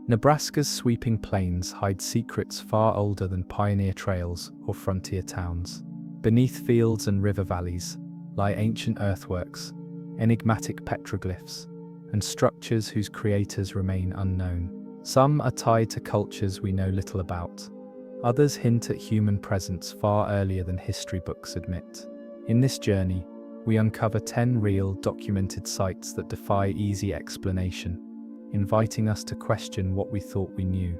Nebraska's sweeping plains hide secrets far older than pioneer trails or frontier towns. Beneath fields and river valleys lie ancient earthworks, enigmatic petroglyphs, and structures whose creators remain unknown. Some are tied to cultures we know little about. Others hint at human presence far earlier than history books admit. In this journey, we uncover 10 real, documented sites that defy easy explanation, inviting us to question what we thought we knew.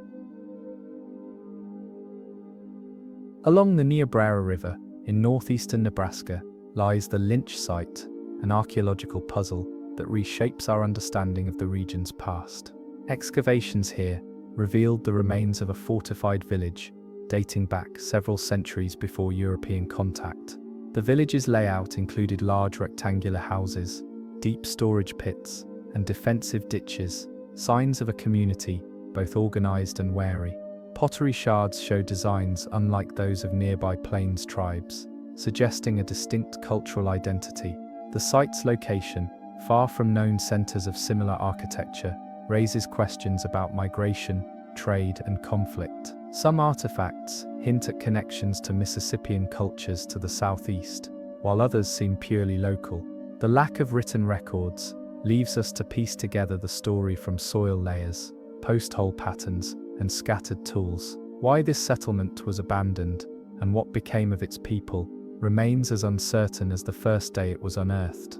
Along the Niobrara River, in northeastern Nebraska, lies the Lynch site, an archaeological puzzle that reshapes our understanding of the region's past. Excavations here revealed the remains of a fortified village dating back several centuries before European contact. The village's layout included large rectangular houses, deep storage pits, and defensive ditches, signs of a community both organized and wary. Pottery shards show designs unlike those of nearby plains tribes, suggesting a distinct cultural identity. The site's location, far from known centers of similar architecture, raises questions about migration, trade, and conflict. Some artifacts hint at connections to Mississippian cultures to the southeast, while others seem purely local. The lack of written records leaves us to piece together the story from soil layers, post-hole patterns, and scattered tools. Why this settlement was abandoned, and what became of its people, remains as uncertain as the first day it was unearthed.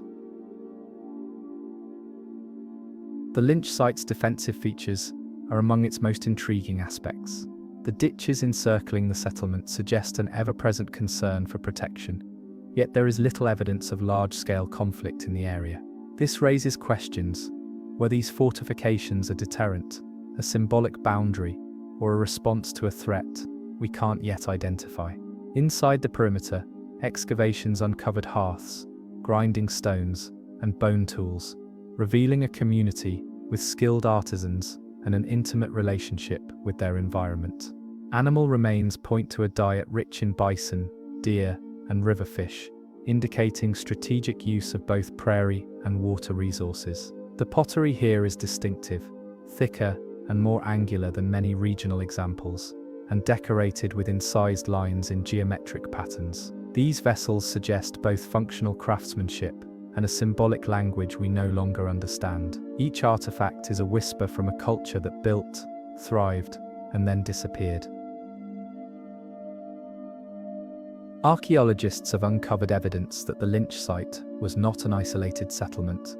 The Lynch site's defensive features are among its most intriguing aspects. The ditches encircling the settlement suggest an ever-present concern for protection, yet there is little evidence of large-scale conflict in the area. This raises questions: were these fortifications a deterrent, a symbolic boundary, or a response to a threat we can't yet identify? Inside the perimeter, excavations uncovered hearths, grinding stones, and bone tools, revealing a community with skilled artisans and an intimate relationship with their environment. Animal remains point to a diet rich in bison, deer, and river fish, indicating strategic use of both prairie and water resources. The pottery here is distinctive, thicker and more angular than many regional examples, and decorated with incised lines in geometric patterns. These vessels suggest both functional craftsmanship and a symbolic language we no longer understand. Each artifact is a whisper from a culture that built, thrived, and then disappeared. Archaeologists have uncovered evidence that the Lynch site was not an isolated settlement,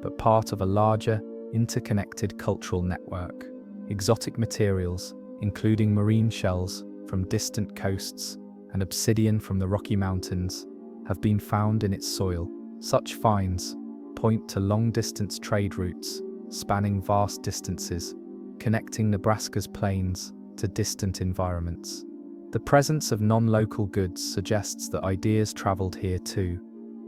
but part of a larger, interconnected cultural network. Exotic materials, including marine shells from distant coasts and obsidian from the Rocky Mountains, have been found in its soil. Such finds point to long-distance trade routes spanning vast distances, connecting Nebraska's plains to distant environments. The presence of non-local goods suggests that ideas traveled here too: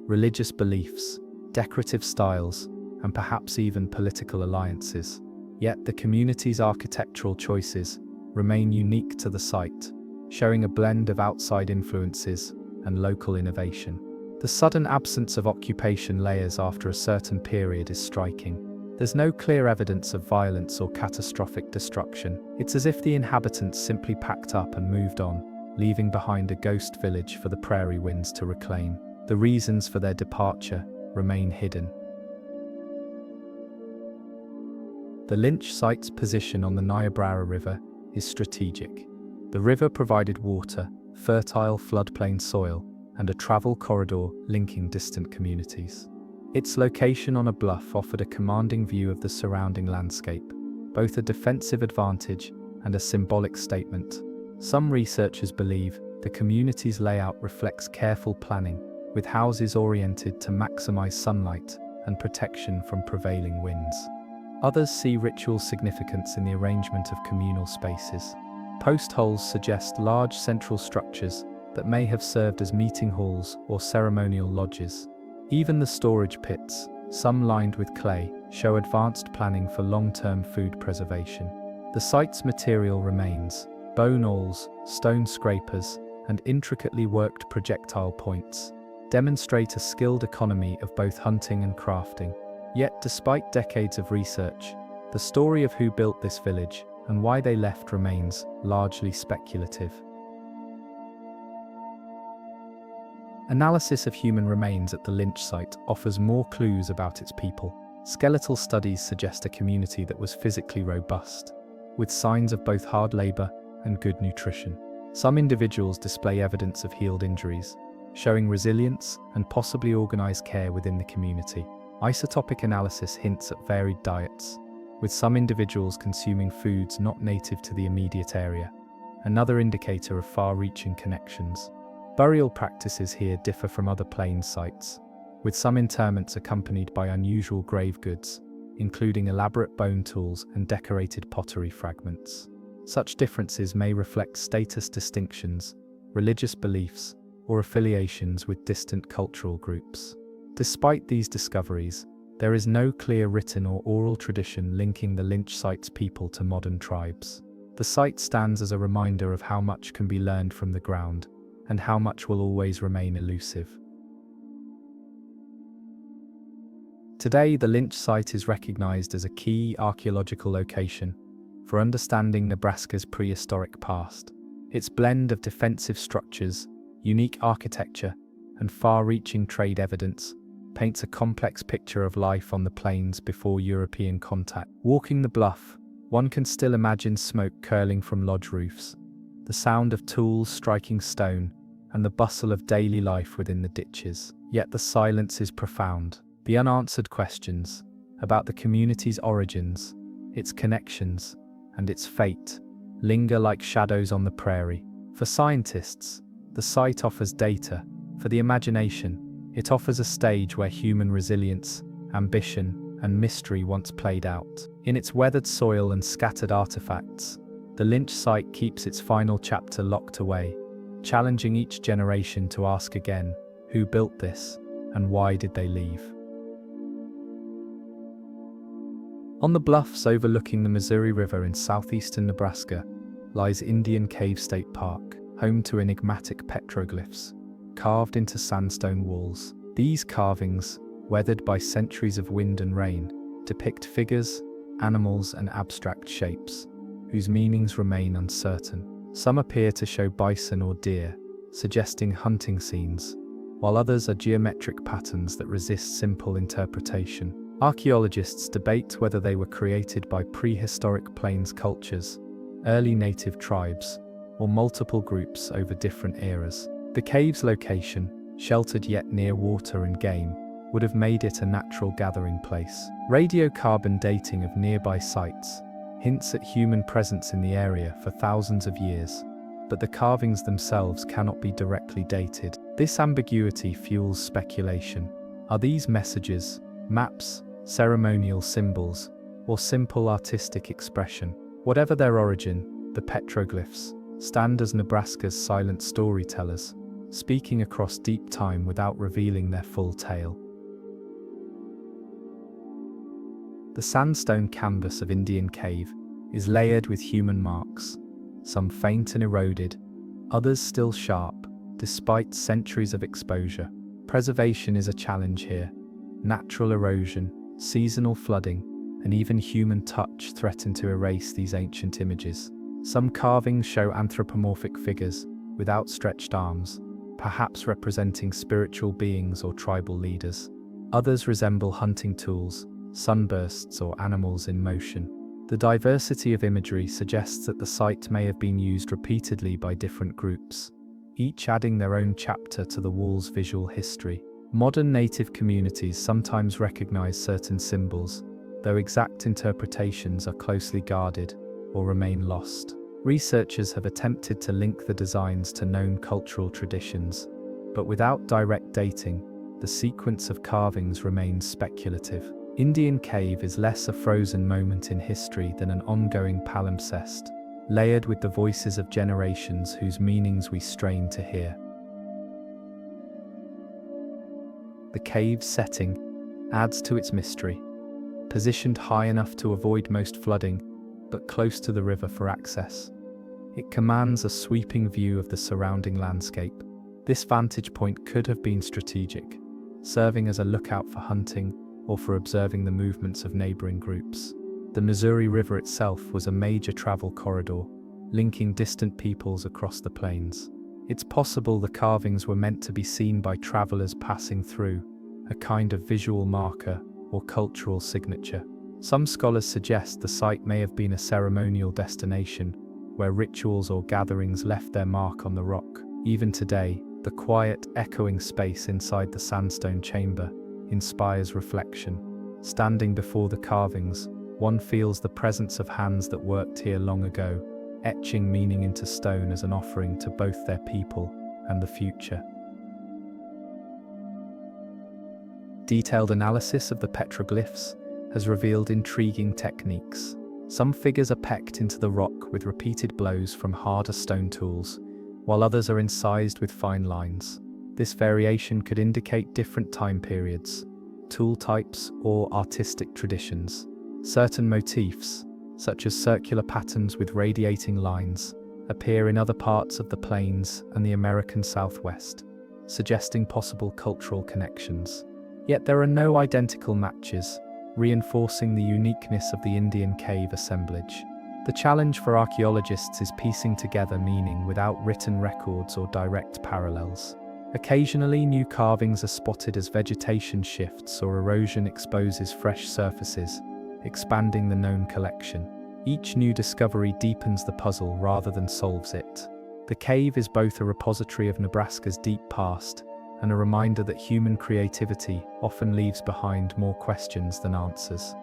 religious beliefs, decorative styles, and perhaps even political alliances. Yet the community's architectural choices remain unique to the site, showing a blend of outside influences and local innovation. The sudden absence of occupation layers after a certain period is striking. There's no clear evidence of violence or catastrophic destruction. It's as if the inhabitants simply packed up and moved on, leaving behind a ghost village for the prairie winds to reclaim. The reasons for their departure remain hidden. The Lynch site's position on the Niobrara River is strategic. The river provided water, fertile floodplain soil, and a travel corridor linking distant communities. Its location on a bluff offered a commanding view of the surrounding landscape, both a defensive advantage and a symbolic statement. Some researchers believe the community's layout reflects careful planning, with houses oriented to maximize sunlight and protection from prevailing winds. Others see ritual significance in the arrangement of communal spaces. Post holes suggest large central structures that may have served as meeting halls or ceremonial lodges. Even the storage pits, some lined with clay, show advanced planning for long-term food preservation. The site's material remains: bone awls, stone scrapers, and intricately worked projectile points demonstrate a skilled economy of both hunting and crafting. Yet, despite decades of research, The story of who built this village and why they left remains largely speculative. Analysis of human remains at the Lynch site offers more clues about its people. Skeletal studies suggest a community that was physically robust, with signs of both hard labor and good nutrition. Some individuals display evidence of healed injuries, showing resilience and possibly organized care within the community. Isotopic analysis hints at varied diets, with some individuals consuming foods not native to the immediate area, another indicator of far-reaching connections. Burial practices here differ from other plains sites, with some interments accompanied by unusual grave goods, including elaborate bone tools and decorated pottery fragments. Such differences may reflect status distinctions, religious beliefs, or affiliations with distant cultural groups. Despite these discoveries, there is no clear written or oral tradition linking the Lynch site's people to modern tribes. The site stands as a reminder of how much can be learned from the ground, and how much will always remain elusive. Today, the Lynch site is recognized as a key archaeological location for understanding Nebraska's prehistoric past. Its blend of defensive structures, unique architecture, and far-reaching trade evidence paints a complex picture of life on the plains before European contact. Walking the bluff, one can still imagine smoke curling from lodge roofs, the sound of tools striking stone, and the bustle of daily life within the ditches. Yet the silence is profound. The unanswered questions about the community's origins, its connections, and its fate linger like shadows on the prairie. For scientists, the site offers data. For the imagination, it offers a stage where human resilience, ambition, and mystery once played out. In its weathered soil and scattered artifacts, the Lynch site keeps its final chapter locked away, challenging each generation to ask again, who built this, and why did they leave? On the bluffs overlooking the Missouri River in southeastern Nebraska lies Indian Cave State Park, home to enigmatic petroglyphs, carved into sandstone walls. These carvings, weathered by centuries of wind and rain, depict figures, animals, and abstract shapes, whose meanings remain uncertain. Some appear to show bison or deer, suggesting hunting scenes, while others are geometric patterns that resist simple interpretation. Archaeologists debate whether they were created by prehistoric plains cultures, early native tribes, or multiple groups over different eras. The cave's location, sheltered yet near water and game, would have made it a natural gathering place. Radiocarbon dating of nearby sites hints at human presence in the area for thousands of years, but the carvings themselves cannot be directly dated. This ambiguity fuels speculation. Are these messages, maps, ceremonial symbols, or simple artistic expression? Whatever their origin, the petroglyphs stand as Nebraska's silent storytellers, speaking across deep time without revealing their full tale. The sandstone canvas of Indian Cave is layered with human marks, some faint and eroded, others still sharp, despite centuries of exposure. Preservation is a challenge here. Natural erosion, seasonal flooding, and even human touch threaten to erase these ancient images. Some carvings show anthropomorphic figures with outstretched arms, perhaps representing spiritual beings or tribal leaders. Others resemble hunting tools, sunbursts, or animals in motion. The diversity of imagery suggests that the site may have been used repeatedly by different groups, each adding their own chapter to the wall's visual history. Modern native communities sometimes recognize certain symbols, though exact interpretations are closely guarded or remain lost. Researchers have attempted to link the designs to known cultural traditions, but without direct dating, the sequence of carvings remains speculative. Indian Cave is less a frozen moment in history than an ongoing palimpsest, layered with the voices of generations whose meanings we strain to hear. The cave's setting adds to its mystery. Positioned high enough to avoid most flooding, but close to the river for access, it commands a sweeping view of the surrounding landscape. This vantage point could have been strategic, serving as a lookout for hunting or for observing the movements of neighboring groups. The Missouri River itself was a major travel corridor, linking distant peoples across the plains. It's possible the carvings were meant to be seen by travelers passing through, a kind of visual marker or cultural signature. Some scholars suggest the site may have been a ceremonial destination, where rituals or gatherings left their mark on the rock. Even today, the quiet, echoing space inside the sandstone chamber inspires reflection. Standing before the carvings, one feels the presence of hands that worked here long ago, etching meaning into stone as an offering to both their people and the future. Detailed analysis of the petroglyphs has revealed intriguing techniques. Some figures are pecked into the rock with repeated blows from harder stone tools, while others are incised with fine lines. This variation could indicate different time periods, tool types, or artistic traditions. Certain motifs, such as circular patterns with radiating lines, appear in other parts of the plains and the American Southwest, suggesting possible cultural connections. Yet there are no identical matches, reinforcing the uniqueness of the Indian cave assemblage. The challenge for archaeologists is piecing together meaning without written records or direct parallels. Occasionally, new carvings are spotted as vegetation shifts or erosion exposes fresh surfaces, expanding the known collection. Each new discovery deepens the puzzle rather than solves it. The cave is both a repository of Nebraska's deep past and a reminder that human creativity often leaves behind more questions than answers.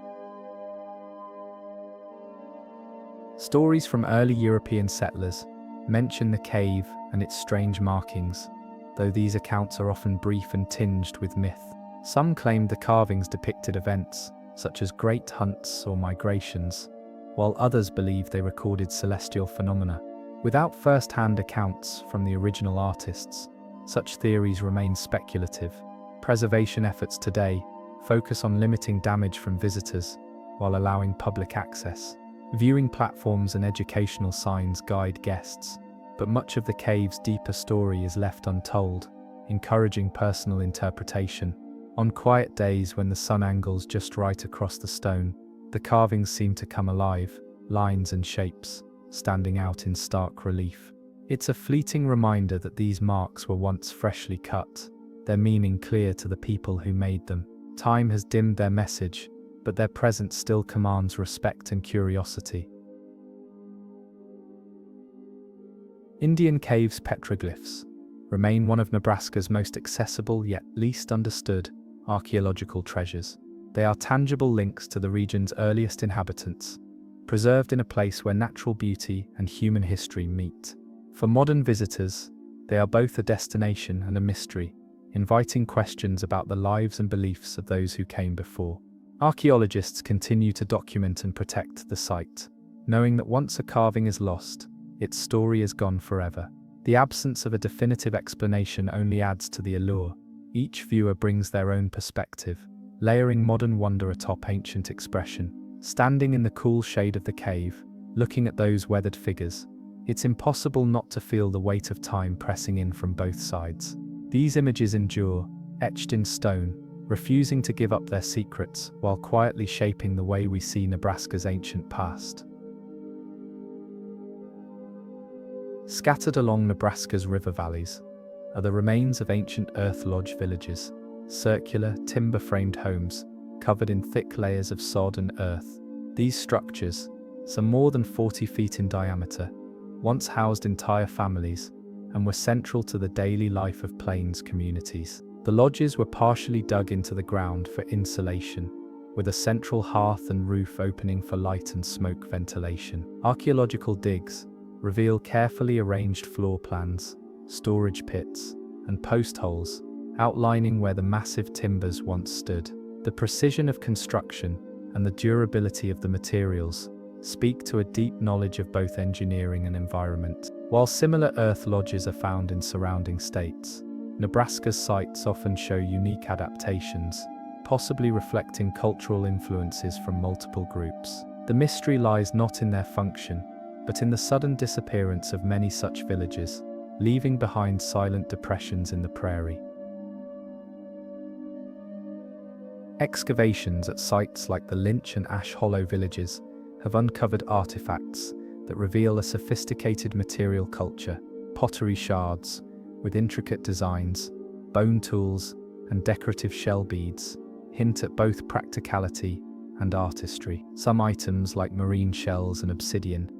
Stories from early European settlers mention the cave and its strange markings, though these accounts are often brief and tinged with myth. Some claimed the carvings depicted events, such as great hunts or migrations, while others believe they recorded celestial phenomena. Without first-hand accounts from the original artists, such theories remain speculative. Preservation efforts today focus on limiting damage from visitors while allowing public access. Viewing platforms and educational signs guide guests, but much of the cave's deeper story is left untold, encouraging personal interpretation. On quiet days when the sun angles just right across the stone, the carvings seem to come alive, lines and shapes standing out in stark relief. It's a fleeting reminder that these marks were once freshly cut, their meaning clear to the people who made them. Time has dimmed their message, but their presence still commands respect and curiosity. Indian caves petroglyphs remain one of Nebraska's most accessible yet least understood archaeological treasures. They are tangible links to the region's earliest inhabitants, preserved in a place where natural beauty and human history meet. For modern visitors, they are both a destination and a mystery, inviting questions about the lives and beliefs of those who came before. Archaeologists continue to document and protect the site, knowing that once a carving is lost, its story is gone forever. The absence of a definitive explanation only adds to the allure. Each viewer brings their own perspective, layering modern wonder atop ancient expression. Standing in the cool shade of the cave, looking at those weathered figures, it's impossible not to feel the weight of time pressing in from both sides. These images endure, etched in stone, refusing to give up their secrets while quietly shaping the way we see Nebraska's ancient past. Scattered along Nebraska's river valleys are the remains of ancient earth lodge villages, circular, timber-framed homes covered in thick layers of sod and earth. These structures, some more than 40 feet in diameter, once housed entire families and were central to the daily life of plains communities. The lodges were partially dug into the ground for insulation, with a central hearth and roof opening for light and smoke ventilation. Archaeological digs reveal carefully arranged floor plans, storage pits, and post holes, outlining where the massive timbers once stood. The precision of construction and the durability of the materials speak to a deep knowledge of both engineering and environment. While similar earth lodges are found in surrounding states, Nebraska's sites often show unique adaptations, possibly reflecting cultural influences from multiple groups. The mystery lies not in their function, but in the sudden disappearance of many such villages, leaving behind silent depressions in the prairie. Excavations at sites like the Lynch and Ash Hollow villages have uncovered artifacts that reveal a sophisticated material culture. Pottery shards with intricate designs, bone tools, and decorative shell beads hint at both practicality and artistry. Some items, like marine shells and obsidian,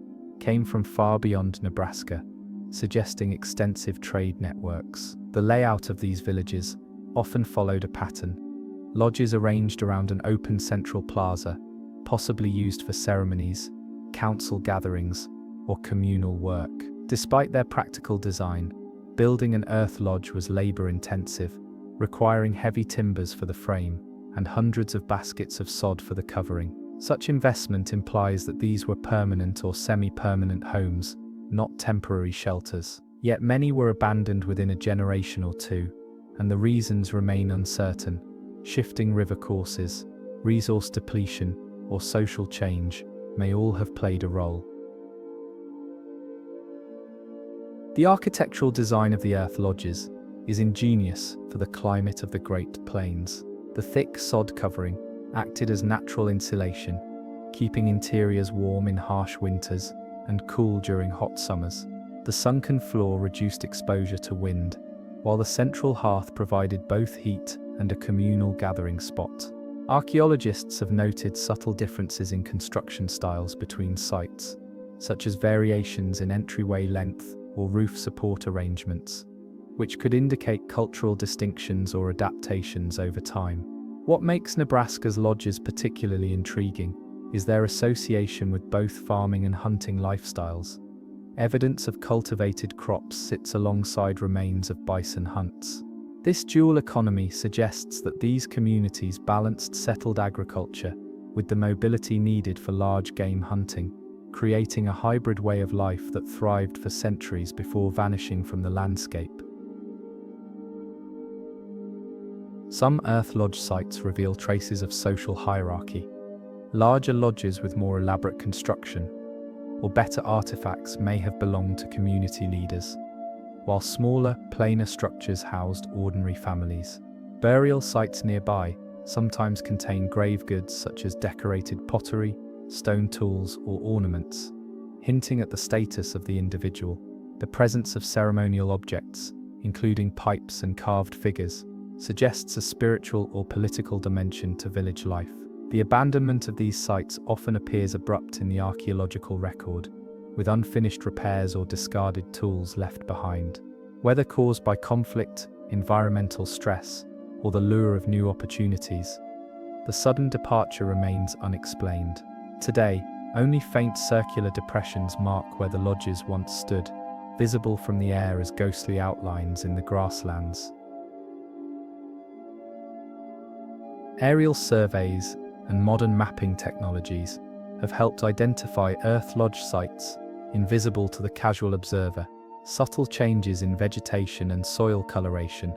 came from far beyond Nebraska, suggesting extensive trade networks. The layout of these villages often followed a pattern: lodges arranged around an open central plaza, possibly used for ceremonies, council gatherings, or communal work. Despite their practical design, building an earth lodge was labor-intensive, requiring heavy timbers for the frame and hundreds of baskets of sod for the covering. Such investment implies that these were permanent or semi-permanent homes, not temporary shelters. Yet many were abandoned within a generation or two, and the reasons remain uncertain. Shifting river courses, resource depletion, or social change may all have played a role. The architectural design of the earth lodges is ingenious for the climate of the Great Plains. The thick sod covering acted as natural insulation, keeping interiors warm in harsh winters and cool during hot summers. The sunken floor reduced exposure to wind, while the central hearth provided both heat and a communal gathering spot. Archaeologists have noted subtle differences in construction styles between sites, such as variations in entryway length or roof support arrangements, which could indicate cultural distinctions or adaptations over time. What makes Nebraska's lodges particularly intriguing is their association with both farming and hunting lifestyles. Evidence of cultivated crops sits alongside remains of bison hunts. This dual economy suggests that these communities balanced settled agriculture with the mobility needed for large game hunting, creating a hybrid way of life that thrived for centuries before vanishing from the landscape. Some earth lodge sites reveal traces of social hierarchy. Larger lodges with more elaborate construction or better artifacts may have belonged to community leaders, while smaller, plainer structures housed ordinary families. Burial sites nearby sometimes contain grave goods such as decorated pottery, stone tools, or ornaments, hinting at the status of the individual. The presence of ceremonial objects, including pipes and carved figures, suggests a spiritual or political dimension to village life. The abandonment of these sites often appears abrupt in the archaeological record, with unfinished repairs or discarded tools left behind. Whether caused by conflict, environmental stress, or the lure of new opportunities, the sudden departure remains unexplained. Today, only faint circular depressions mark where the lodges once stood, visible from the air as ghostly outlines in the grasslands. Aerial surveys and modern mapping technologies have helped identify earth lodge sites invisible to the casual observer. Subtle changes in vegetation and soil coloration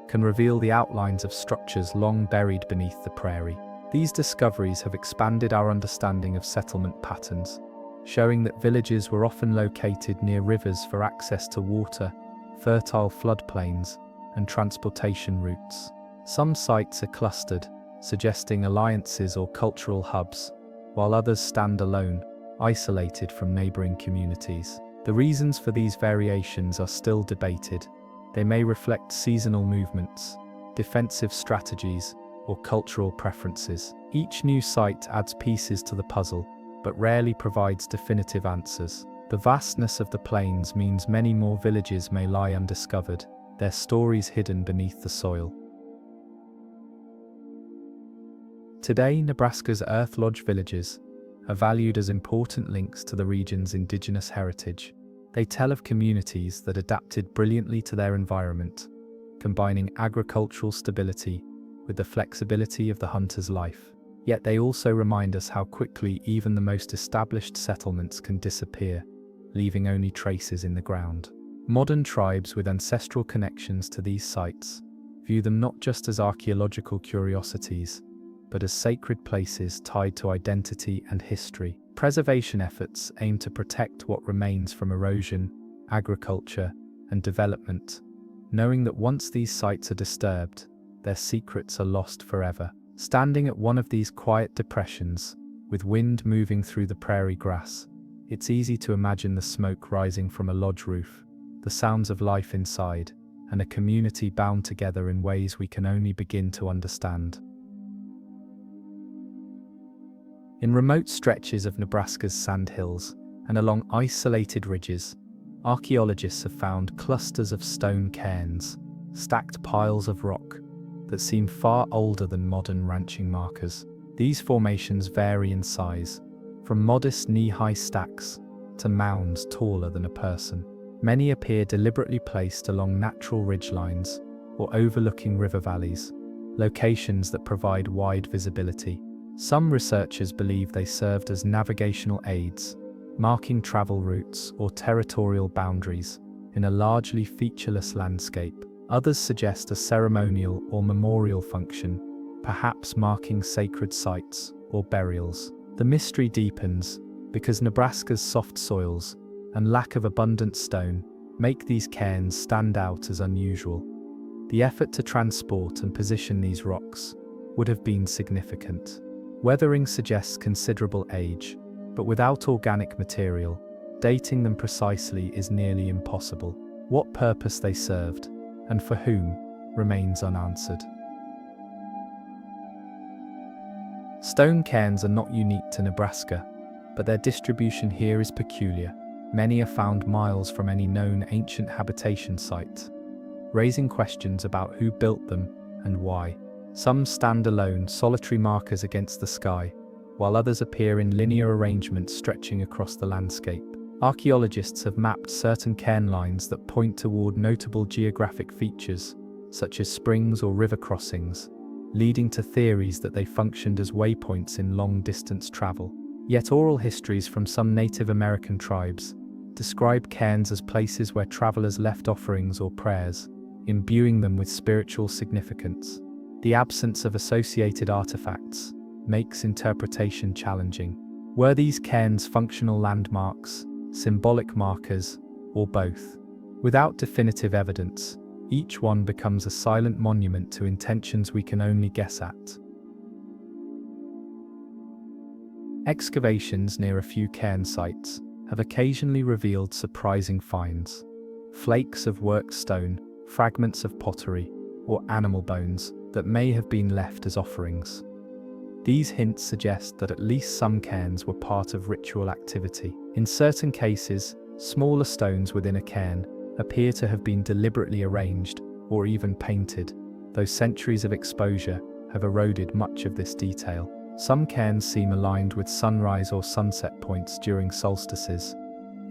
can reveal the outlines of structures long buried beneath the prairie. These discoveries have expanded our understanding of settlement patterns, showing that villages were often located near rivers for access to water, fertile floodplains, and transportation routes. Some sites are clustered, suggesting alliances or cultural hubs, while others stand alone, isolated from neighboring communities. The reasons for these variations are still debated. They may reflect seasonal movements, defensive strategies, or cultural preferences. Each new site adds pieces to the puzzle, but rarely provides definitive answers. The vastness of the plains means many more villages may lie undiscovered, their stories hidden beneath the soil. Today, Nebraska's earth lodge villages are valued as important links to the region's indigenous heritage. They tell of communities that adapted brilliantly to their environment, combining agricultural stability with the flexibility of the hunter's life. Yet they also remind us how quickly even the most established settlements can disappear, leaving only traces in the ground. Modern tribes with ancestral connections to these sites view them not just as archaeological curiosities, but as sacred places tied to identity and history. Preservation efforts aim to protect what remains from erosion, agriculture, and development, knowing that once these sites are disturbed, their secrets are lost forever. Standing at one of these quiet depressions, with wind moving through the prairie grass, it's easy to imagine the smoke rising from a lodge roof, the sounds of life inside, and a community bound together in ways we can only begin to understand. In remote stretches of Nebraska's Sandhills and along isolated ridges, archaeologists have found clusters of stone cairns, stacked piles of rock that seem far older than modern ranching markers. These formations vary in size, from modest knee-high stacks to mounds taller than a person. Many appear deliberately placed along natural ridgelines or overlooking river valleys, locations that provide wide visibility. Some researchers believe they served as navigational aids, marking travel routes or territorial boundaries in a largely featureless landscape. Others suggest a ceremonial or memorial function, perhaps marking sacred sites or burials. The mystery deepens because Nebraska's soft soils and lack of abundant stone make these cairns stand out as unusual. The effort to transport and position these rocks would have been significant. Weathering suggests considerable age, but without organic material, dating them precisely is nearly impossible. What purpose they served, and for whom, remains unanswered. Stone cairns are not unique to Nebraska, but their distribution here is peculiar. Many are found miles from any known ancient habitation site, raising questions about who built them and why. Some stand alone, solitary markers against the sky, while others appear in linear arrangements stretching across the landscape. Archaeologists have mapped certain cairn lines that point toward notable geographic features, such as springs or river crossings, leading to theories that they functioned as waypoints in long-distance travel. Yet oral histories from some Native American tribes describe cairns as places where travelers left offerings or prayers, imbuing them with spiritual significance. The absence of associated artifacts makes interpretation challenging. Were these cairns functional landmarks, symbolic markers, or both? Without definitive evidence, each one becomes a silent monument to intentions we can only guess at. Excavations near a few cairn sites have occasionally revealed surprising finds. Flakes of worked stone, fragments of pottery, or animal bones that may have been left as offerings. These hints suggest that at least some cairns were part of ritual activity. In certain cases, smaller stones within a cairn appear to have been deliberately arranged or even painted, though centuries of exposure have eroded much of this detail. Some cairns seem aligned with sunrise or sunset points during solstices,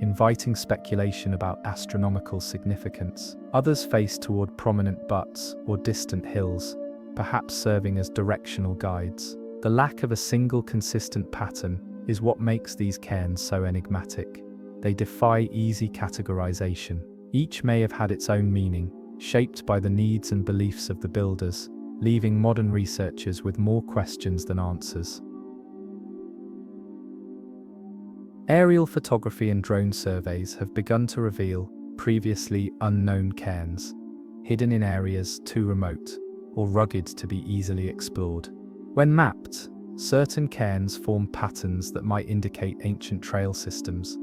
inviting speculation about astronomical significance. Others face toward prominent buttes or distant hills, perhaps serving as directional guides. The lack of a single consistent pattern is what makes these cairns so enigmatic. They defy easy categorization. Each may have had its own meaning, shaped by the needs and beliefs of the builders, leaving modern researchers with more questions than answers. Aerial photography and drone surveys have begun to reveal previously unknown cairns, hidden in areas too remote or rugged to be easily explored. When mapped, certain cairns form patterns that might indicate ancient trail systems,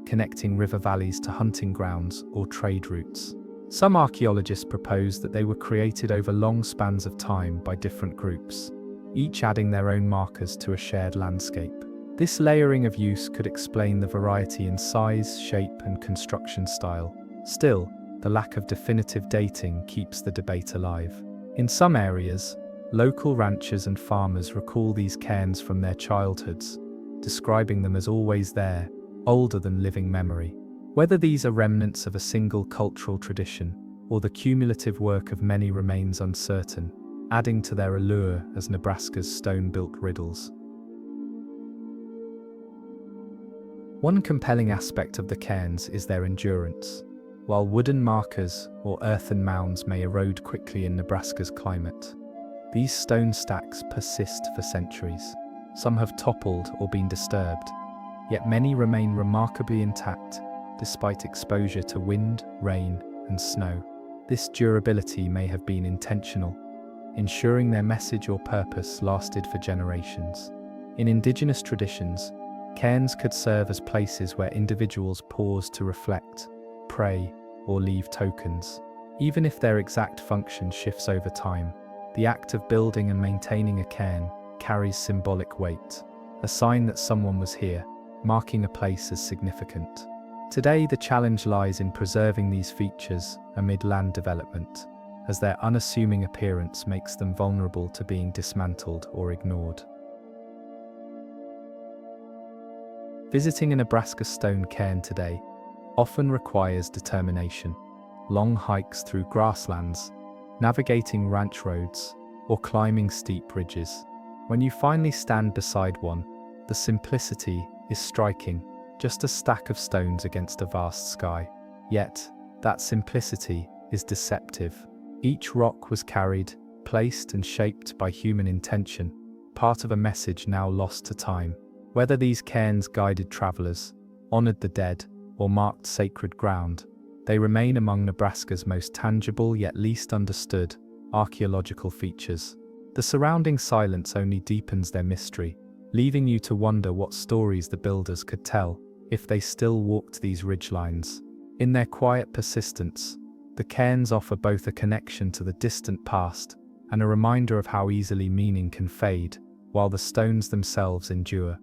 connecting river valleys to hunting grounds or trade routes. Some archaeologists propose that they were created over long spans of time by different groups, each adding their own markers to a shared landscape. This layering of use could explain the variety in size, shape, and construction style. Still, the lack of definitive dating keeps the debate alive. In some areas, local ranchers and farmers recall these cairns from their childhoods, describing them as always there, older than living memory. Whether these are remnants of a single cultural tradition or the cumulative work of many remains uncertain, adding to their allure as Nebraska's stone-built riddles. One compelling aspect of the cairns is their endurance. While wooden markers or earthen mounds may erode quickly in Nebraska's climate, these stone stacks persist for centuries. Some have toppled or been disturbed, yet many remain remarkably intact despite exposure to wind, rain, and snow. This durability may have been intentional, ensuring their message or purpose lasted for generations. In indigenous traditions, cairns could serve as places where individuals paused to reflect, pray, or leave tokens. Even if their exact function shifts over time, the act of building and maintaining a cairn carries symbolic weight, a sign that someone was here, marking a place as significant. Today, the challenge lies in preserving these features amid land development, as their unassuming appearance makes them vulnerable to being dismantled or ignored. Visiting a Nebraska stone cairn today often requires determination. Long hikes through grasslands, navigating ranch roads, or climbing steep ridges. When you finally stand beside one, the simplicity is striking, just a stack of stones against a vast sky. Yet, that simplicity is deceptive. Each rock was carried, placed and shaped by human intention, part of a message now lost to time. Whether these cairns guided travelers, honored the dead, or marked sacred ground, they remain among Nebraska's most tangible yet least understood archaeological features. The surrounding silence only deepens their mystery, leaving you to wonder what stories the builders could tell if they still walked these ridgelines. In their quiet persistence, the cairns offer both a connection to the distant past and a reminder of how easily meaning can fade, while the stones themselves endure.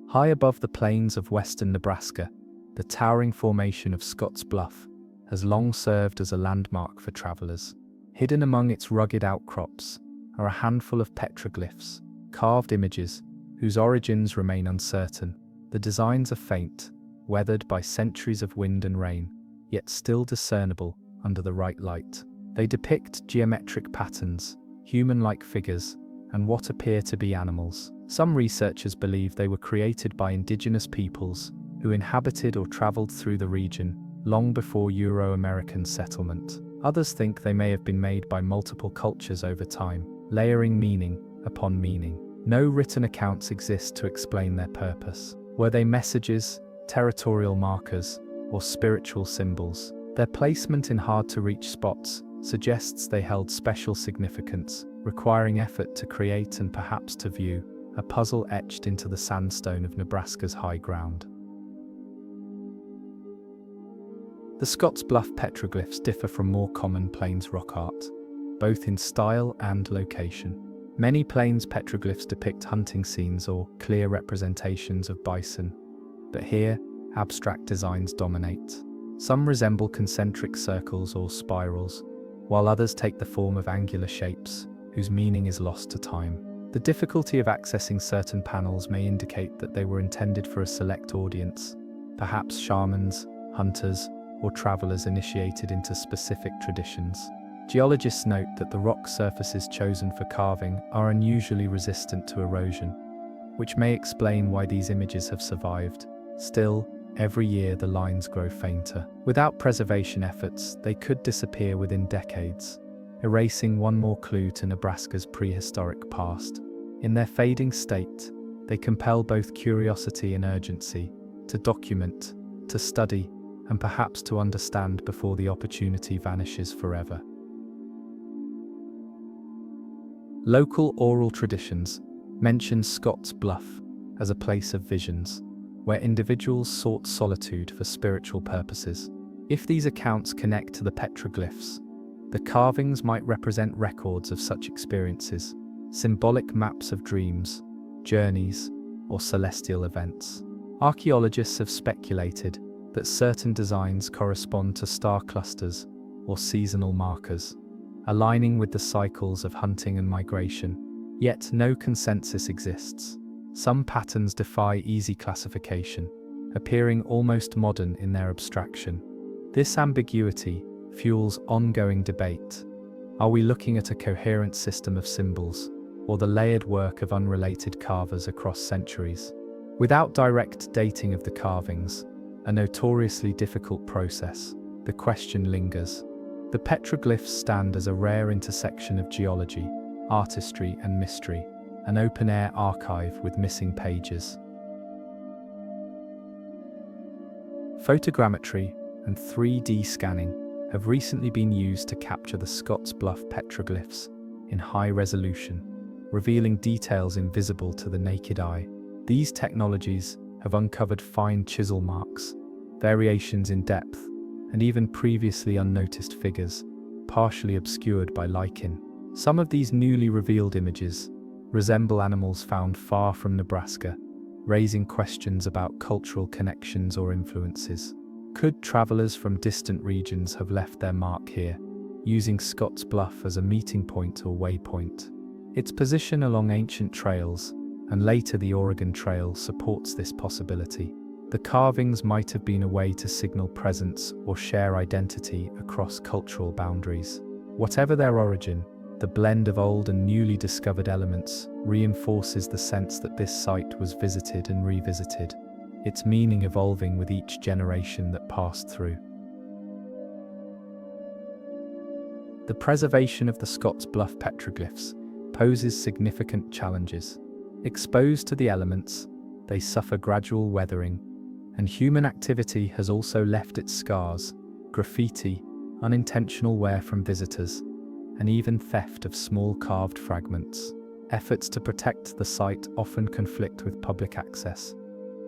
High above the plains of western Nebraska, the towering formation of Scotts Bluff has long served as a landmark for travelers. Hidden among its rugged outcrops are a handful of petroglyphs, carved images whose origins remain uncertain. The designs are faint, weathered by centuries of wind and rain, yet still discernible under the right light. They depict geometric patterns, human-like figures, and what appear to be animals. Some researchers believe they were created by indigenous peoples who inhabited or traveled through the region long before Euro-American settlement. Others think they may have been made by multiple cultures over time, layering meaning upon meaning. No written accounts exist to explain their purpose. Were they messages, territorial markers, or spiritual symbols? Their placement in hard-to-reach spots suggests they held special significance, requiring effort to create and perhaps to view, a puzzle etched into the sandstone of Nebraska's high ground. The Scotts Bluff petroglyphs differ from more common plains rock art, both in style and location. Many plains petroglyphs depict hunting scenes or clear representations of bison, but here, abstract designs dominate. Some resemble concentric circles or spirals, while others take the form of angular shapes, whose meaning is lost to time. The difficulty of accessing certain panels may indicate that they were intended for a select audience, perhaps shamans, hunters, or travelers initiated into specific traditions. Geologists note that the rock surfaces chosen for carving are unusually resistant to erosion, which may explain why these images have survived. Still, every year the lines grow fainter. Without preservation efforts, they could disappear within decades, erasing one more clue to Nebraska's prehistoric past. In their fading state, they compel both curiosity and urgency, to document, to study, and perhaps to understand before the opportunity vanishes forever. Local oral traditions mention Scotts Bluff as a place of visions, where individuals sought solitude for spiritual purposes. If these accounts connect to the petroglyphs, the carvings might represent records of such experiences, symbolic maps of dreams, journeys, or celestial events. Archaeologists have speculated that certain designs correspond to star clusters or seasonal markers, aligning with the cycles of hunting and migration. Yet no consensus exists. Some patterns defy easy classification, appearing almost modern in their abstraction. This ambiguity fuels ongoing debate. Are we looking at a coherent system of symbols, or the layered work of unrelated carvers across centuries? Without direct dating of the carvings, a notoriously difficult process, the question lingers. The petroglyphs stand as a rare intersection of geology, artistry, and mystery, an open-air archive with missing pages. Photogrammetry and 3D scanning have recently been used to capture the Scott's Bluff petroglyphs in high resolution, revealing details invisible to the naked eye. These technologies have uncovered fine chisel marks, variations in depth, and even previously unnoticed figures, partially obscured by lichen. Some of these newly revealed images resemble animals found far from Nebraska, raising questions about cultural connections or influences. Could travelers from distant regions have left their mark here, using Scott's Bluff as a meeting point or waypoint? Its position along ancient trails, and later the Oregon Trail, supports this possibility. The carvings might have been a way to signal presence or share identity across cultural boundaries. Whatever their origin, the blend of old and newly discovered elements reinforces the sense that this site was visited and revisited, its meaning evolving with each generation that passed through. The preservation of the Scott's Bluff petroglyphs poses significant challenges. Exposed to the elements, they suffer gradual weathering, and human activity has also left its scars: graffiti, unintentional wear from visitors, and even theft of small carved fragments. Efforts to protect the site often conflict with public access,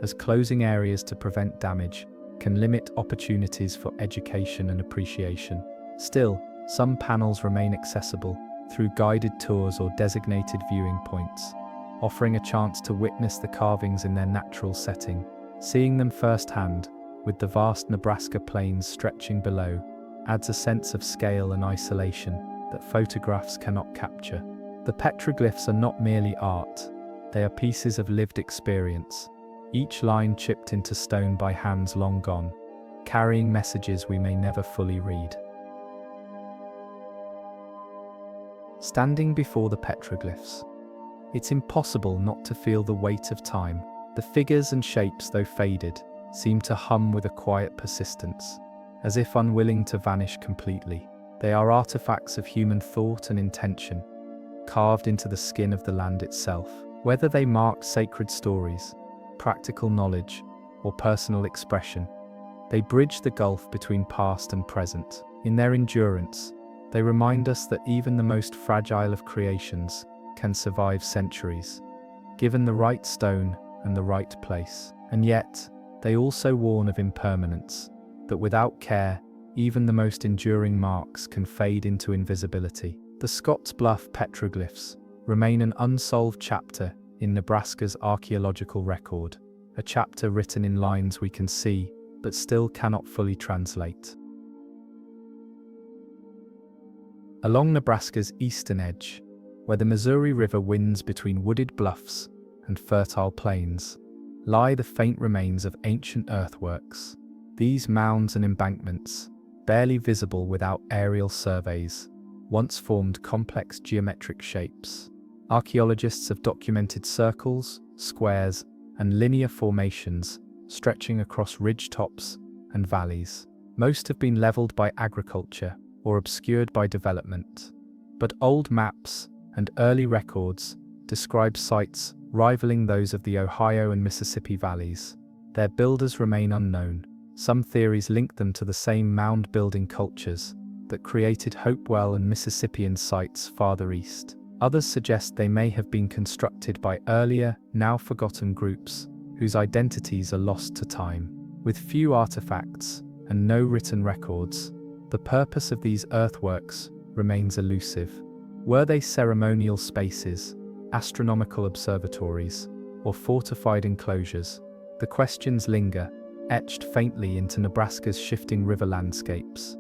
as closing areas to prevent damage can limit opportunities for education and appreciation. Still, some panels remain accessible through guided tours or designated viewing points, offering a chance to witness the carvings in their natural setting. Seeing them firsthand, with the vast Nebraska plains stretching below, adds a sense of scale and isolation that photographs cannot capture. The petroglyphs are not merely art, they are pieces of lived experience, each line chipped into stone by hands long gone, carrying messages we may never fully read. Standing before the petroglyphs, it's impossible not to feel the weight of time. The figures and shapes, though faded, seem to hum with a quiet persistence, as if unwilling to vanish completely. They are artifacts of human thought and intention, carved into the skin of the land itself. Whether they mark sacred stories, practical knowledge, or personal expression, they bridge the gulf between past and present. In their endurance, they remind us that even the most fragile of creations can survive centuries, given the right stone and the right place. And yet, they also warn of impermanence, that without care, even the most enduring marks can fade into invisibility. The Scott's Bluff petroglyphs remain an unsolved chapter in Nebraska's archaeological record, a chapter written in lines we can see, but still cannot fully translate. Along Nebraska's eastern edge, where the Missouri River winds between wooded bluffs and fertile plains, lie the faint remains of ancient earthworks. These mounds and embankments, barely visible without aerial surveys, once formed complex geometric shapes. Archaeologists have documented circles, squares, and linear formations stretching across ridgetops and valleys. Most have been leveled by agriculture or obscured by development, but old maps and early records describe sites rivaling those of the Ohio and Mississippi valleys. Their builders remain unknown. Some theories link them to the same mound-building cultures that created Hopewell and Mississippian sites farther east. Others suggest they may have been constructed by earlier, now-forgotten groups whose identities are lost to time. With few artifacts and no written records, the purpose of these earthworks remains elusive. Were they ceremonial spaces, astronomical observatories, or fortified enclosures? The questions linger, etched faintly into Nebraska's shifting river landscapes.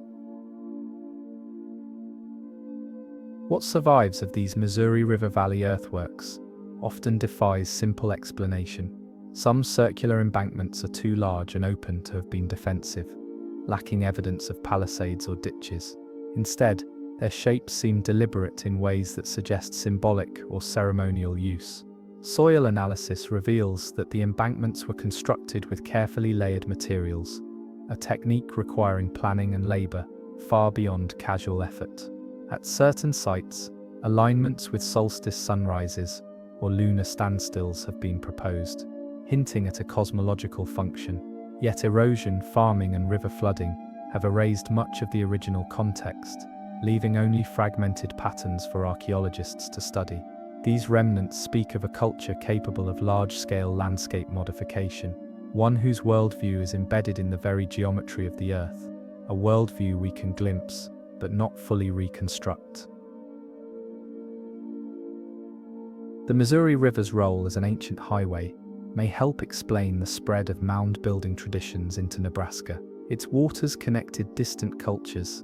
What survives of these Missouri River Valley earthworks often defies simple explanation. Some circular embankments are too large and open to have been defensive, lacking evidence of palisades or ditches. Instead, their shapes seem deliberate in ways that suggest symbolic or ceremonial use. Soil analysis reveals that the embankments were constructed with carefully layered materials, a technique requiring planning and labor far beyond casual effort. At certain sites, alignments with solstice sunrises or lunar standstills have been proposed, hinting at a cosmological function. Yet erosion, farming, and river flooding have erased much of the original context, leaving only fragmented patterns for archaeologists to study. These remnants speak of a culture capable of large-scale landscape modification, one whose worldview is embedded in the very geometry of the Earth, a worldview we can glimpse, but not fully reconstruct. The Missouri River's role as an ancient highway may help explain the spread of mound-building traditions into Nebraska. Its waters connected distant cultures,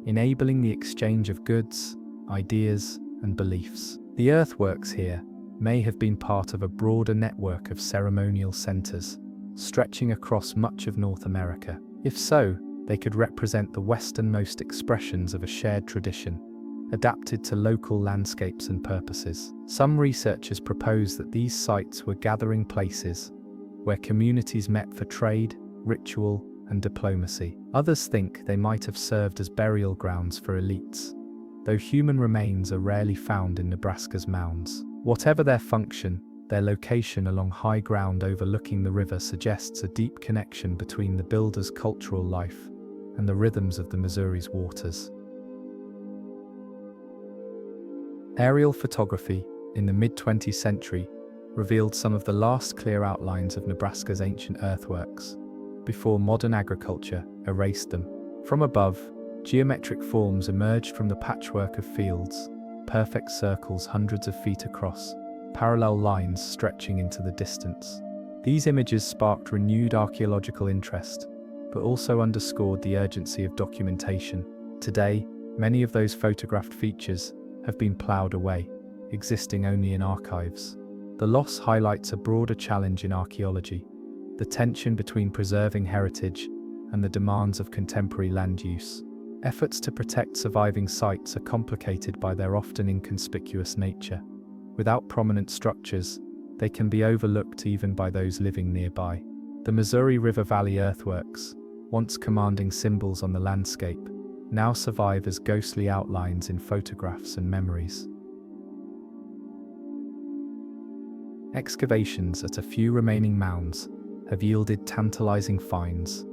enabling the exchange of goods, ideas, and beliefs. The earthworks here may have been part of a broader network of ceremonial centers, stretching across much of North America. If so, they could represent the westernmost expressions of a shared tradition, adapted to local landscapes and purposes. Some researchers propose that these sites were gathering places where communities met for trade, ritual, and diplomacy. Others think they might have served as burial grounds for elites, though human remains are rarely found in Nebraska's mounds. Whatever their function, their location along high ground overlooking the river suggests a deep connection between the builders' cultural life and the rhythms of the Missouri's waters. Aerial photography in the mid-20th century revealed some of the last clear outlines of Nebraska's ancient earthworks, before modern agriculture erased them. From above, geometric forms emerged from the patchwork of fields, perfect circles hundreds of feet across, parallel lines stretching into the distance. These images sparked renewed archaeological interest, but also underscored the urgency of documentation. Today, many of those photographed features have been ploughed away, existing only in archives. The loss highlights a broader challenge in archaeology: the tension between preserving heritage and the demands of contemporary land use. Efforts to protect surviving sites are complicated by their often inconspicuous nature. Without prominent structures, they can be overlooked even by those living nearby. The Missouri River Valley earthworks, once commanding symbols on the landscape, now survive as ghostly outlines in photographs and memories. Excavations at a few remaining mounds have yielded tantalizing finds: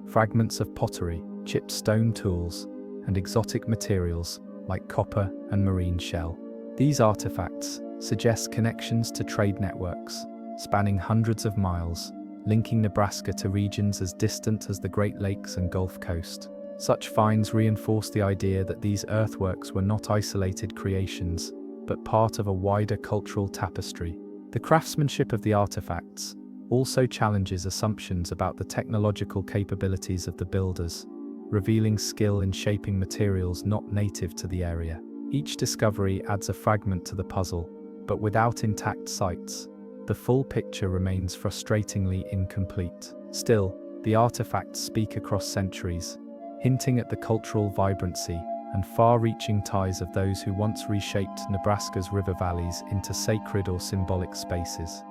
fragments of pottery, chipped stone tools, and exotic materials like copper and marine shell. These artifacts suggest connections to trade networks spanning hundreds of miles, linking Nebraska to regions as distant as the Great Lakes and Gulf Coast. Such finds reinforce the idea that these earthworks were not isolated creations, but part of a wider cultural tapestry. The craftsmanship of the artifacts also challenges assumptions about the technological capabilities of the builders, revealing skill in shaping materials not native to the area. Each discovery adds a fragment to the puzzle, but without intact sites, the full picture remains frustratingly incomplete. Still, the artifacts speak across centuries, hinting at the cultural vibrancy and far-reaching ties of those who once reshaped Nebraska's river valleys into sacred or symbolic spaces.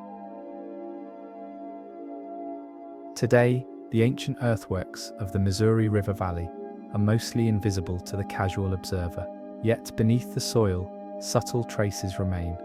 Today, the ancient earthworks of the Missouri River Valley are mostly invisible to the casual observer. Yet beneath the soil, subtle traces remain,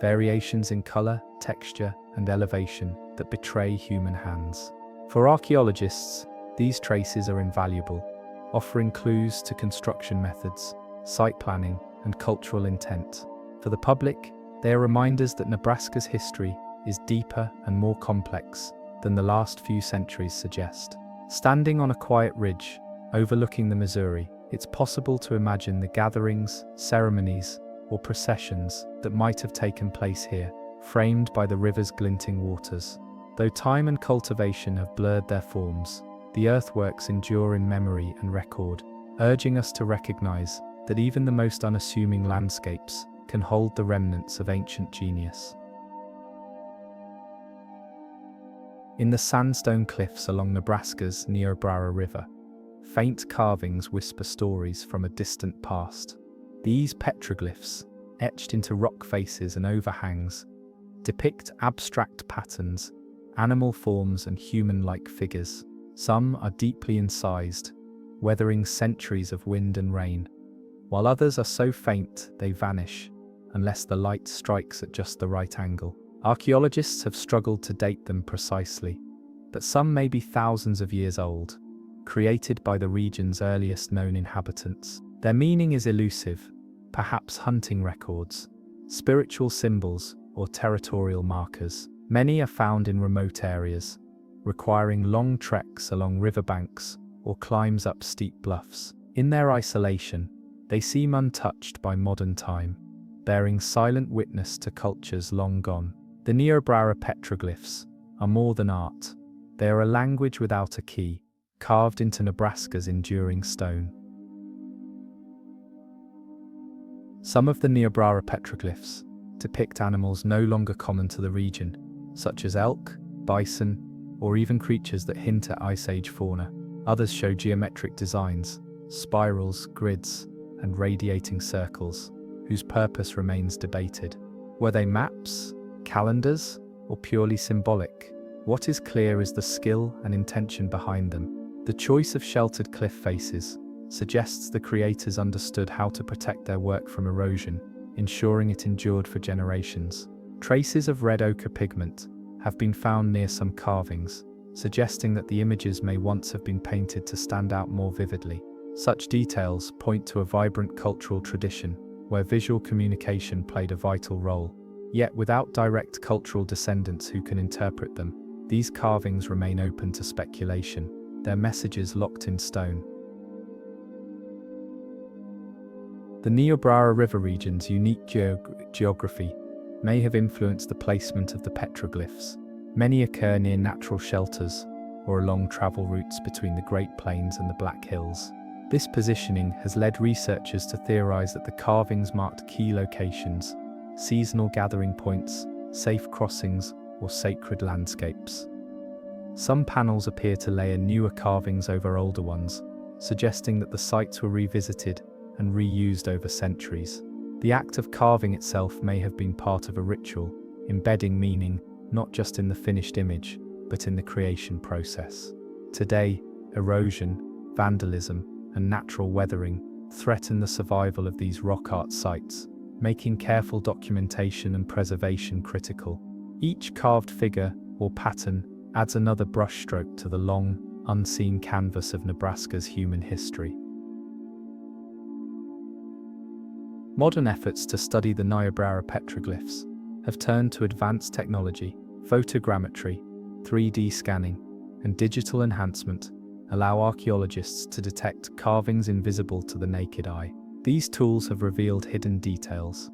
variations in color, texture, and elevation that betray human hands. For archaeologists, these traces are invaluable, offering clues to construction methods, site planning, and cultural intent. For the public, they are reminders that Nebraska's history is deeper and more complex than the last few centuries suggest. Standing on a quiet ridge, overlooking the Missouri, it's possible to imagine the gatherings, ceremonies, or processions that might have taken place here, framed by the river's glinting waters. Though time and cultivation have blurred their forms, the earthworks endure in memory and record, urging us to recognize that even the most unassuming landscapes can hold the remnants of ancient genius. In the sandstone cliffs along Nebraska's Niobrara River, faint carvings whisper stories from a distant past. These petroglyphs, etched into rock faces and overhangs, depict abstract patterns, animal forms, and human-like figures. Some are deeply incised, weathering centuries of wind and rain, while others are so faint they vanish unless the light strikes at just the right angle. Archaeologists have struggled to date them precisely, but some may be thousands of years old, created by the region's earliest known inhabitants. Their meaning is elusive, perhaps hunting records, spiritual symbols, or territorial markers. Many are found in remote areas, requiring long treks along riverbanks or climbs up steep bluffs. In their isolation, they seem untouched by modern time, bearing silent witness to cultures long gone. The Niobrara petroglyphs are more than art. They are a language without a key, carved into Nebraska's enduring stone. Some of the Niobrara petroglyphs depict animals no longer common to the region, such as elk, bison, or even creatures that hint at Ice Age fauna. Others show geometric designs, spirals, grids, and radiating circles, whose purpose remains debated. Were they maps, calendars, or purely symbolic? What is clear is the skill and intention behind them. The choice of sheltered cliff faces suggests the creators understood how to protect their work from erosion, ensuring it endured for generations. Traces of red ochre pigment have been found near some carvings, suggesting that the images may once have been painted to stand out more vividly. Such details point to a vibrant cultural tradition where visual communication played a vital role. Yet without direct cultural descendants who can interpret them, these carvings remain open to speculation, their messages locked in stone. The Niobrara River region's unique geography may have influenced the placement of the petroglyphs. Many occur near natural shelters or along travel routes between the Great Plains and the Black Hills. This positioning has led researchers to theorize that the carvings marked key locations, seasonal gathering points, safe crossings, or sacred landscapes. Some panels appear to layer newer carvings over older ones, suggesting that the sites were revisited and reused over centuries. The act of carving itself may have been part of a ritual, embedding meaning not just in the finished image, but in the creation process. Today, erosion, vandalism, and natural weathering threaten the survival of these rock art sites, making careful documentation and preservation critical. Each carved figure or pattern adds another brushstroke to the long, unseen canvas of Nebraska's human history. Modern efforts to study the Niobrara petroglyphs have turned to advanced technology. Photogrammetry, 3D scanning, and digital enhancement allow archaeologists to detect carvings invisible to the naked eye. These tools have revealed hidden details,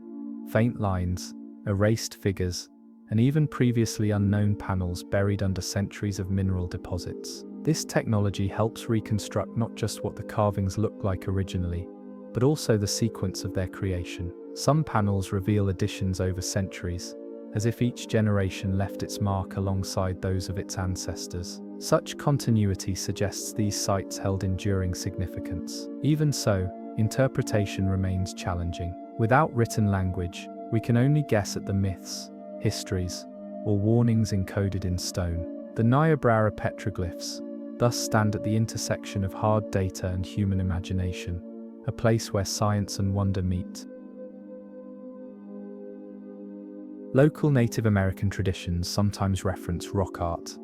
faint lines, erased figures, and even previously unknown panels buried under centuries of mineral deposits. This technology helps reconstruct not just what the carvings looked like originally, but also the sequence of their creation. Some panels reveal additions over centuries, as if each generation left its mark alongside those of its ancestors. Such continuity suggests these sites held enduring significance. Even so, interpretation remains challenging. Without written language, we can only guess at the myths, histories, or warnings encoded in stone. The Niobrara petroglyphs thus stand at the intersection of hard data and human imagination, a place where science and wonder meet. Local Native American traditions sometimes reference rock art,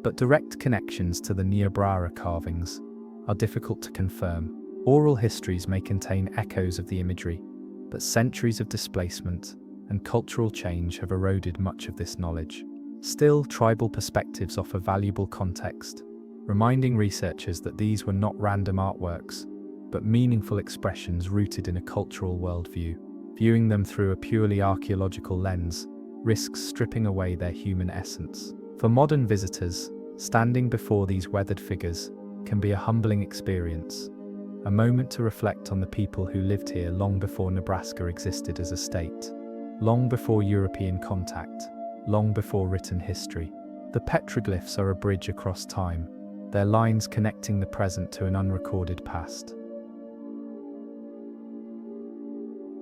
but direct connections to the Niobrara carvings are difficult to confirm. Oral histories may contain echoes of the imagery, but centuries of displacement and cultural change have eroded much of this knowledge. Still, tribal perspectives offer valuable context, reminding researchers that these were not random artworks, but meaningful expressions rooted in a cultural worldview. Viewing them through a purely archaeological lens risks stripping away their human essence. For modern visitors, standing before these weathered figures can be a humbling experience, a moment to reflect on the people who lived here long before Nebraska existed as a state, long before European contact, long before written history. The petroglyphs are a bridge across time, their lines connecting the present to an unrecorded past.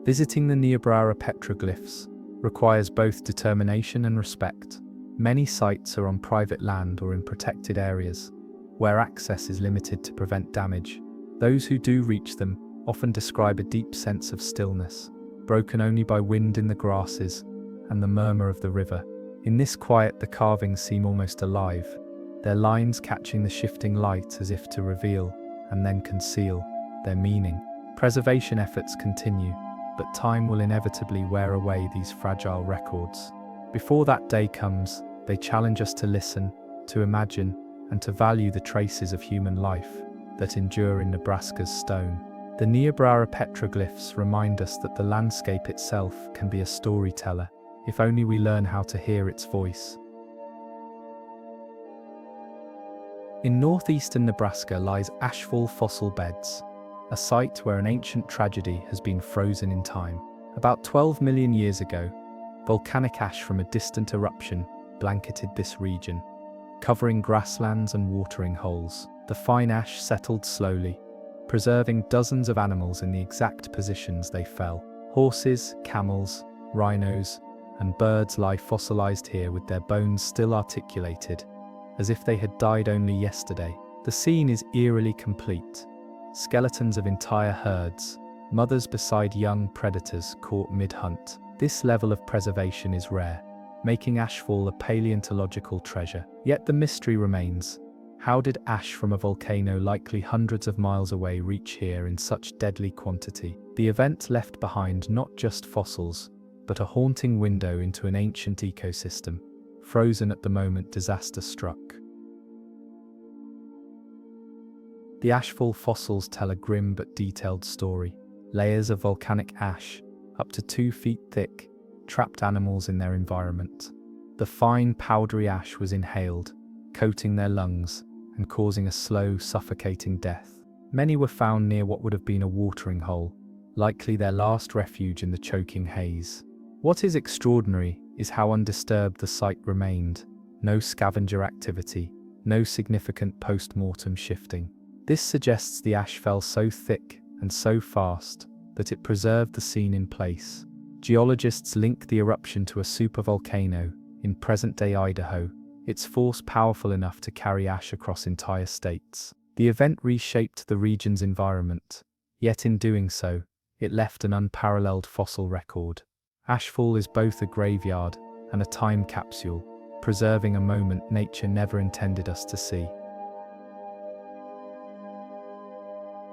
Visiting the Niobrara petroglyphs requires both determination and respect. Many sites are on private land or in protected areas, where access is limited to prevent damage. Those who do reach them often describe a deep sense of stillness, broken only by wind in the grasses and the murmur of the river. In this quiet, the carvings seem almost alive, their lines catching the shifting light as if to reveal, and then conceal, their meaning. Preservation efforts continue, but time will inevitably wear away these fragile records. Before that day comes, they challenge us to listen, to imagine, and to value the traces of human life that endure in Nebraska's stone. The Niobrara petroglyphs remind us that the landscape itself can be a storyteller, if only we learn how to hear its voice. In northeastern Nebraska lies Ashfall Fossil Beds, a site where an ancient tragedy has been frozen in time. About 12 million years ago, volcanic ash from a distant eruption blanketed this region, covering grasslands and watering holes. The fine ash settled slowly, preserving dozens of animals in the exact positions they fell. Horses, camels, rhinos, and birds lie fossilized here with their bones still articulated, as if they had died only yesterday. The scene is eerily complete. Skeletons of entire herds, mothers beside young predators caught mid-hunt. This level of preservation is rare, making Ashfall a paleontological treasure. Yet the mystery remains. How did ash from a volcano likely hundreds of miles away reach here in such deadly quantity? The event left behind not just fossils, but a haunting window into an ancient ecosystem, frozen at the moment disaster struck. The Ashfall fossils tell a grim but detailed story. Layers of volcanic ash, up to 2 feet thick, trapped animals in their environment. The fine, powdery ash was inhaled, coating their lungs and causing a slow, suffocating death. Many were found near what would have been a watering hole, likely their last refuge in the choking haze. What is extraordinary is how undisturbed the site remained. No scavenger activity, no significant post-mortem shifting. This suggests the ash fell so thick and so fast that it preserved the scene in place. Geologists link the eruption to a supervolcano in present-day Idaho, its force powerful enough to carry ash across entire states. The event reshaped the region's environment, yet in doing so, it left an unparalleled fossil record. Ashfall is both a graveyard and a time capsule, preserving a moment nature never intended us to see.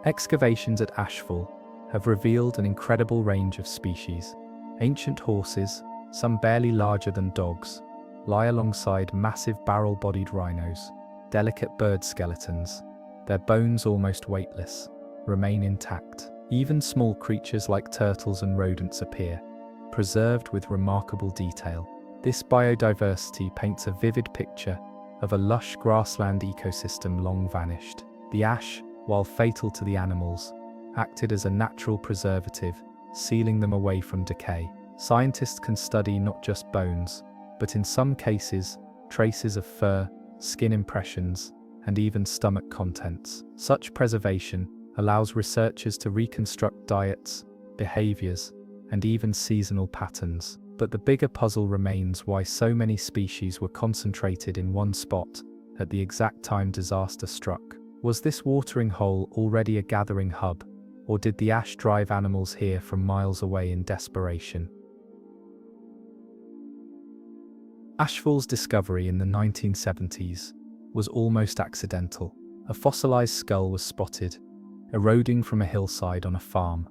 Excavations at Ashfall have revealed an incredible range of species. Ancient horses, some barely larger than dogs, lie alongside massive barrel-bodied rhinos. Delicate bird skeletons, their bones almost weightless, remain intact. Even small creatures like turtles and rodents appear, preserved with remarkable detail. This biodiversity paints a vivid picture of a lush grassland ecosystem long vanished. The ash, while fatal to the animals, acted as a natural preservative, sealing them away from decay. Scientists can study not just bones, but in some cases, traces of fur, skin impressions, and even stomach contents. Such preservation allows researchers to reconstruct diets, behaviors, and even seasonal patterns. But the bigger puzzle remains why so many species were concentrated in one spot at the exact time disaster struck. Was this watering hole already a gathering hub, or did the ash drive animals here from miles away in desperation? Ashfall's discovery in the 1970s was almost accidental. A fossilized skull was spotted, eroding from a hillside on a farm,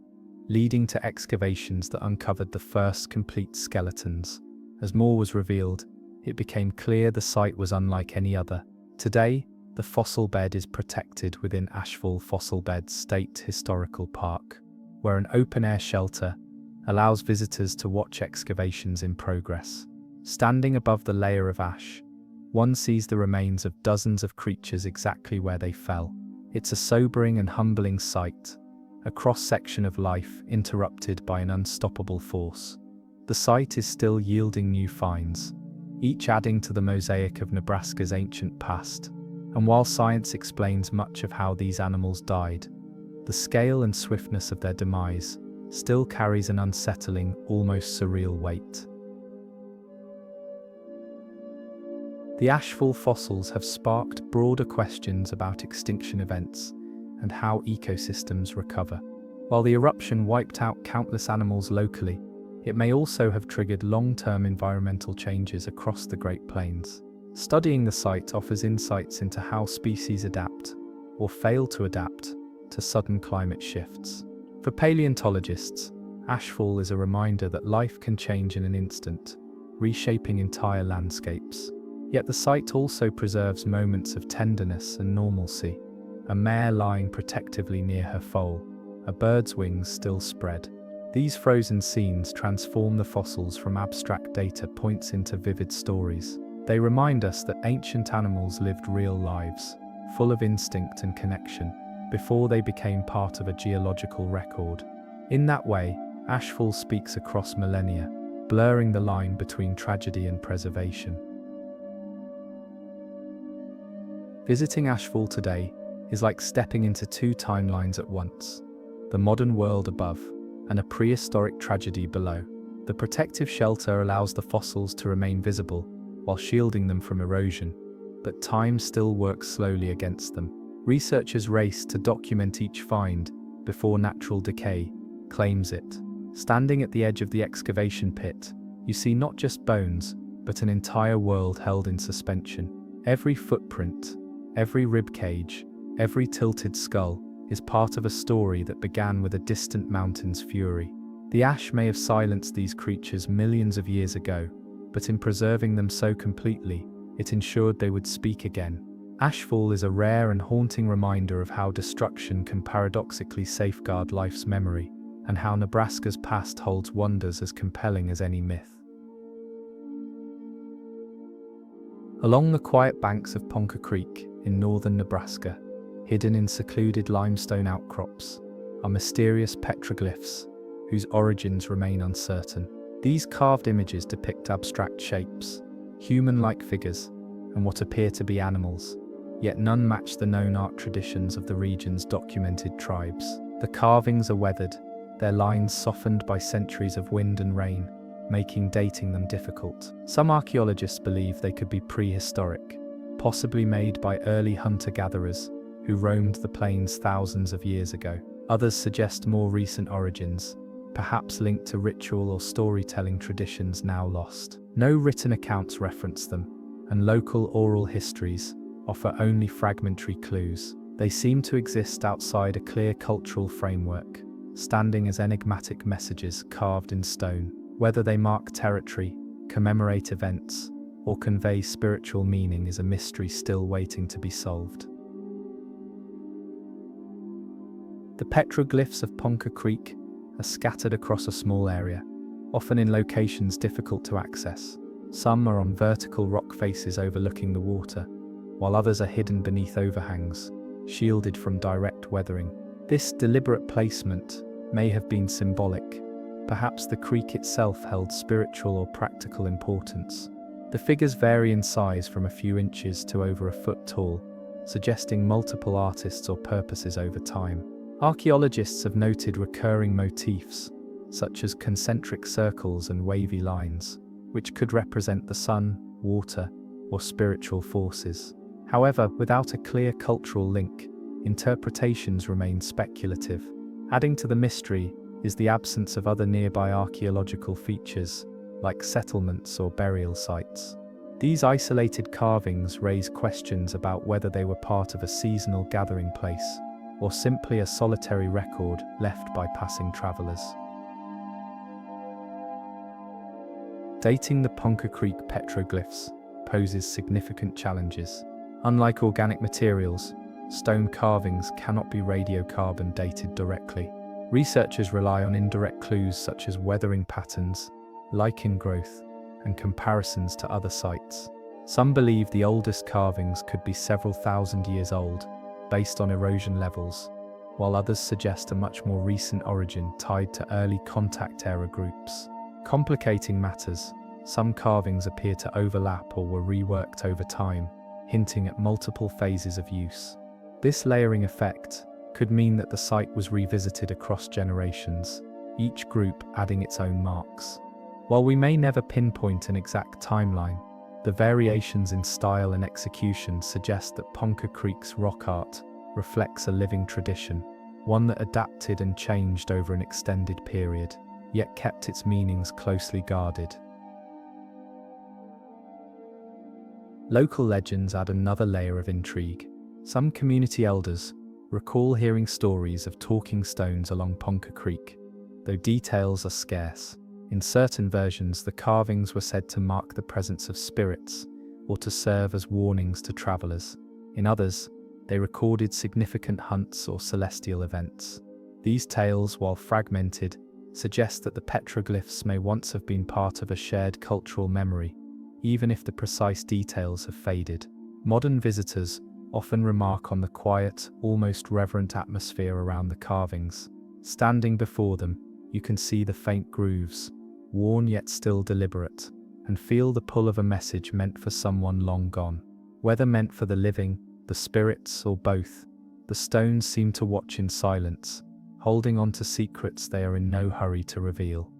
leading to excavations that uncovered the first complete skeletons. As more was revealed, it became clear the site was unlike any other. Today, the fossil bed is protected within Ashfall Fossil Beds State Historical Park, where an open-air shelter allows visitors to watch excavations in progress. Standing above the layer of ash, one sees the remains of dozens of creatures exactly where they fell. It's a sobering and humbling sight, a cross-section of life interrupted by an unstoppable force. The site is still yielding new finds, each adding to the mosaic of Nebraska's ancient past. And while science explains much of how these animals died, the scale and swiftness of their demise still carries an unsettling, almost surreal weight. The Ashfall fossils have sparked broader questions about extinction events and how ecosystems recover. While the eruption wiped out countless animals locally, it may also have triggered long-term environmental changes across the Great Plains. Studying the site offers insights into how species adapt, or fail to adapt, to sudden climate shifts. For paleontologists, ashfall is a reminder that life can change in an instant, reshaping entire landscapes. Yet the site also preserves moments of tenderness and normalcy. A mare lying protectively near her foal, a bird's wings still spread. These frozen scenes transform the fossils from abstract data points into vivid stories. They remind us that ancient animals lived real lives, full of instinct and connection, before they became part of a geological record. In that way, ashfall speaks across millennia, blurring the line between tragedy and preservation. Visiting ashfall today is like stepping into two timelines at once: the modern world above and a prehistoric tragedy below. The protective shelter allows the fossils to remain visible while shielding them from erosion, but time still works slowly against them. Researchers race to document each find before natural decay claims it. Standing at the edge of the excavation pit, you see not just bones, but an entire world held in suspension. Every footprint, every ribcage, every tilted skull is part of a story that began with a distant mountain's fury. The ash may have silenced these creatures millions of years ago, but in preserving them so completely, it ensured they would speak again. Ashfall is a rare and haunting reminder of how destruction can paradoxically safeguard life's memory, and how Nebraska's past holds wonders as compelling as any myth. Along the quiet banks of Ponca Creek in northern Nebraska, hidden in secluded limestone outcrops, are mysterious petroglyphs whose origins remain uncertain. These carved images depict abstract shapes, human-like figures, and what appear to be animals, yet none match the known art traditions of the region's documented tribes. The carvings are weathered, their lines softened by centuries of wind and rain, making dating them difficult. Some archaeologists believe they could be prehistoric, possibly made by early hunter-gatherers who roamed the plains thousands of years ago. Others suggest more recent origins, perhaps linked to ritual or storytelling traditions now lost. No written accounts reference them, and local oral histories offer only fragmentary clues. They seem to exist outside a clear cultural framework, standing as enigmatic messages carved in stone. Whether they mark territory, commemorate events, or convey spiritual meaning is a mystery still waiting to be solved. The petroglyphs of Ponca Creek are scattered across a small area, often in locations difficult to access. Some are on vertical rock faces overlooking the water, while others are hidden beneath overhangs, shielded from direct weathering. This deliberate placement may have been symbolic. Perhaps the creek itself held spiritual or practical importance. The figures vary in size from a few inches to over a foot tall, suggesting multiple artists or purposes over time. Archaeologists have noted recurring motifs, such as concentric circles and wavy lines, which could represent the sun, water, or spiritual forces. However, without a clear cultural link, interpretations remain speculative. Adding to the mystery is the absence of other nearby archaeological features, like settlements or burial sites. These isolated carvings raise questions about whether they were part of a seasonal gathering place, or simply a solitary record left by passing travelers. Dating the Ponca Creek petroglyphs poses significant challenges. Unlike organic materials, stone carvings cannot be radiocarbon dated directly. Researchers rely on indirect clues such as weathering patterns, lichen growth, and comparisons to other sites. Some believe the oldest carvings could be several thousand years old, based on erosion levels, while others suggest a much more recent origin tied to early contact era groups. Complicating matters, some carvings appear to overlap or were reworked over time, hinting at multiple phases of use. This layering effect could mean that the site was revisited across generations, each group adding its own marks. While we may never pinpoint an exact timeline, the variations in style and execution suggest that Ponca Creek's rock art reflects a living tradition, one that adapted and changed over an extended period, yet kept its meanings closely guarded. Local legends add another layer of intrigue. Some community elders recall hearing stories of talking stones along Ponca Creek, though details are scarce. In certain versions, the carvings were said to mark the presence of spirits or to serve as warnings to travelers. In others, they recorded significant hunts or celestial events. These tales, while fragmented, suggest that the petroglyphs may once have been part of a shared cultural memory, even if the precise details have faded. Modern visitors often remark on the quiet, almost reverent atmosphere around the carvings. Standing before them, you can see the faint grooves, worn yet still deliberate, and feel the pull of a message meant for someone long gone. Whether meant for the living, the spirits, or both, the stones seem to watch in silence, holding on to secrets they are in no hurry to reveal.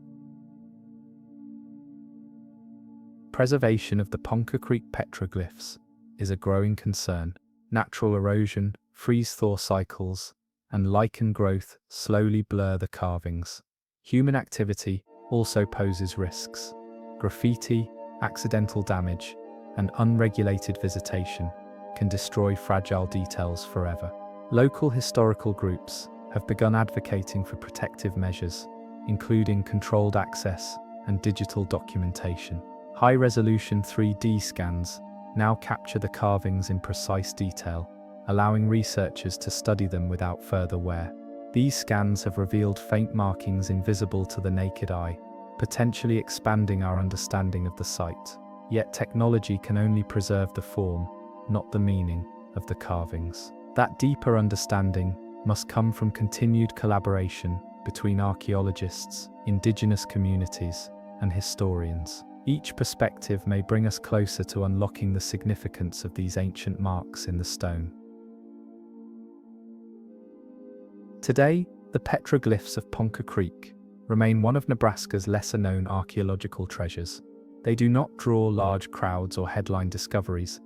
Preservation of the Ponca Creek petroglyphs is a growing concern. Natural erosion, freeze-thaw cycles, and lichen growth slowly blur the carvings. Human activity also poses risks. Graffiti, accidental damage, and unregulated visitation can destroy fragile details forever. Local historical groups have begun advocating for protective measures, including controlled access and digital documentation. High-resolution 3D scans now capture the carvings in precise detail, allowing researchers to study them without further wear. These scans have revealed faint markings invisible to the naked eye, potentially expanding our understanding of the site. Yet technology can only preserve the form, not the meaning, of the carvings. That deeper understanding must come from continued collaboration between archaeologists, indigenous communities, and historians. Each perspective may bring us closer to unlocking the significance of these ancient marks in the stone. Today, the petroglyphs of Ponca Creek remain one of Nebraska's lesser-known archaeological treasures. They do not draw large crowds or headline discoveries,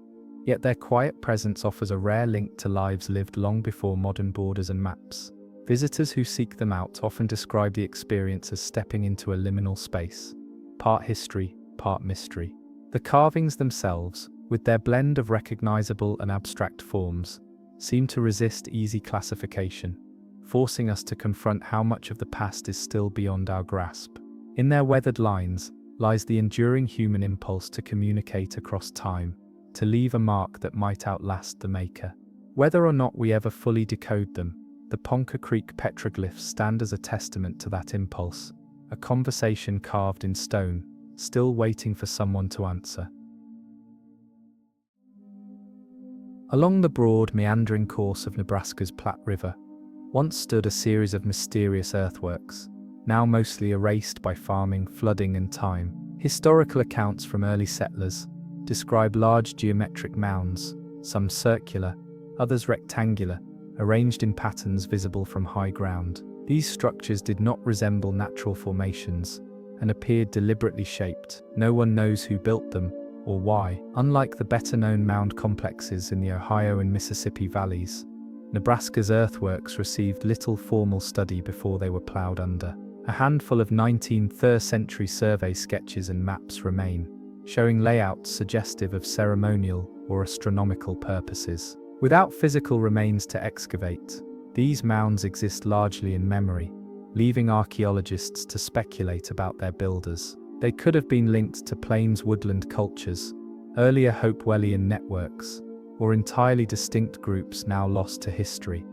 yet their quiet presence offers a rare link to lives lived long before modern borders and maps. Visitors who seek them out often describe the experience as stepping into a liminal space, part history, part mystery. The carvings themselves, with their blend of recognizable and abstract forms, seem to resist easy classification, forcing us to confront how much of the past is still beyond our grasp. In their weathered lines lies the enduring human impulse to communicate across time, to leave a mark that might outlast the maker. Whether or not we ever fully decode them, the Ponca Creek petroglyphs stand as a testament to that impulse, a conversation carved in stone, still waiting for someone to answer. Along the broad, meandering course of Nebraska's Platte River, once stood a series of mysterious earthworks, now mostly erased by farming, flooding, and time. Historical accounts from early settlers describe large geometric mounds, some circular, others rectangular, arranged in patterns visible from high ground. These structures did not resemble natural formations and appeared deliberately shaped. No one knows who built them or why. Unlike the better-known mound complexes in the Ohio and Mississippi valleys, Nebraska's earthworks received little formal study before they were plowed under. A handful of 19th century survey sketches and maps remain, showing layouts suggestive of ceremonial or astronomical purposes. Without physical remains to excavate, these mounds exist largely in memory, leaving archaeologists to speculate about their builders. They could have been linked to plains woodland cultures, earlier Hopewellian networks, or entirely distinct groups now lost to history.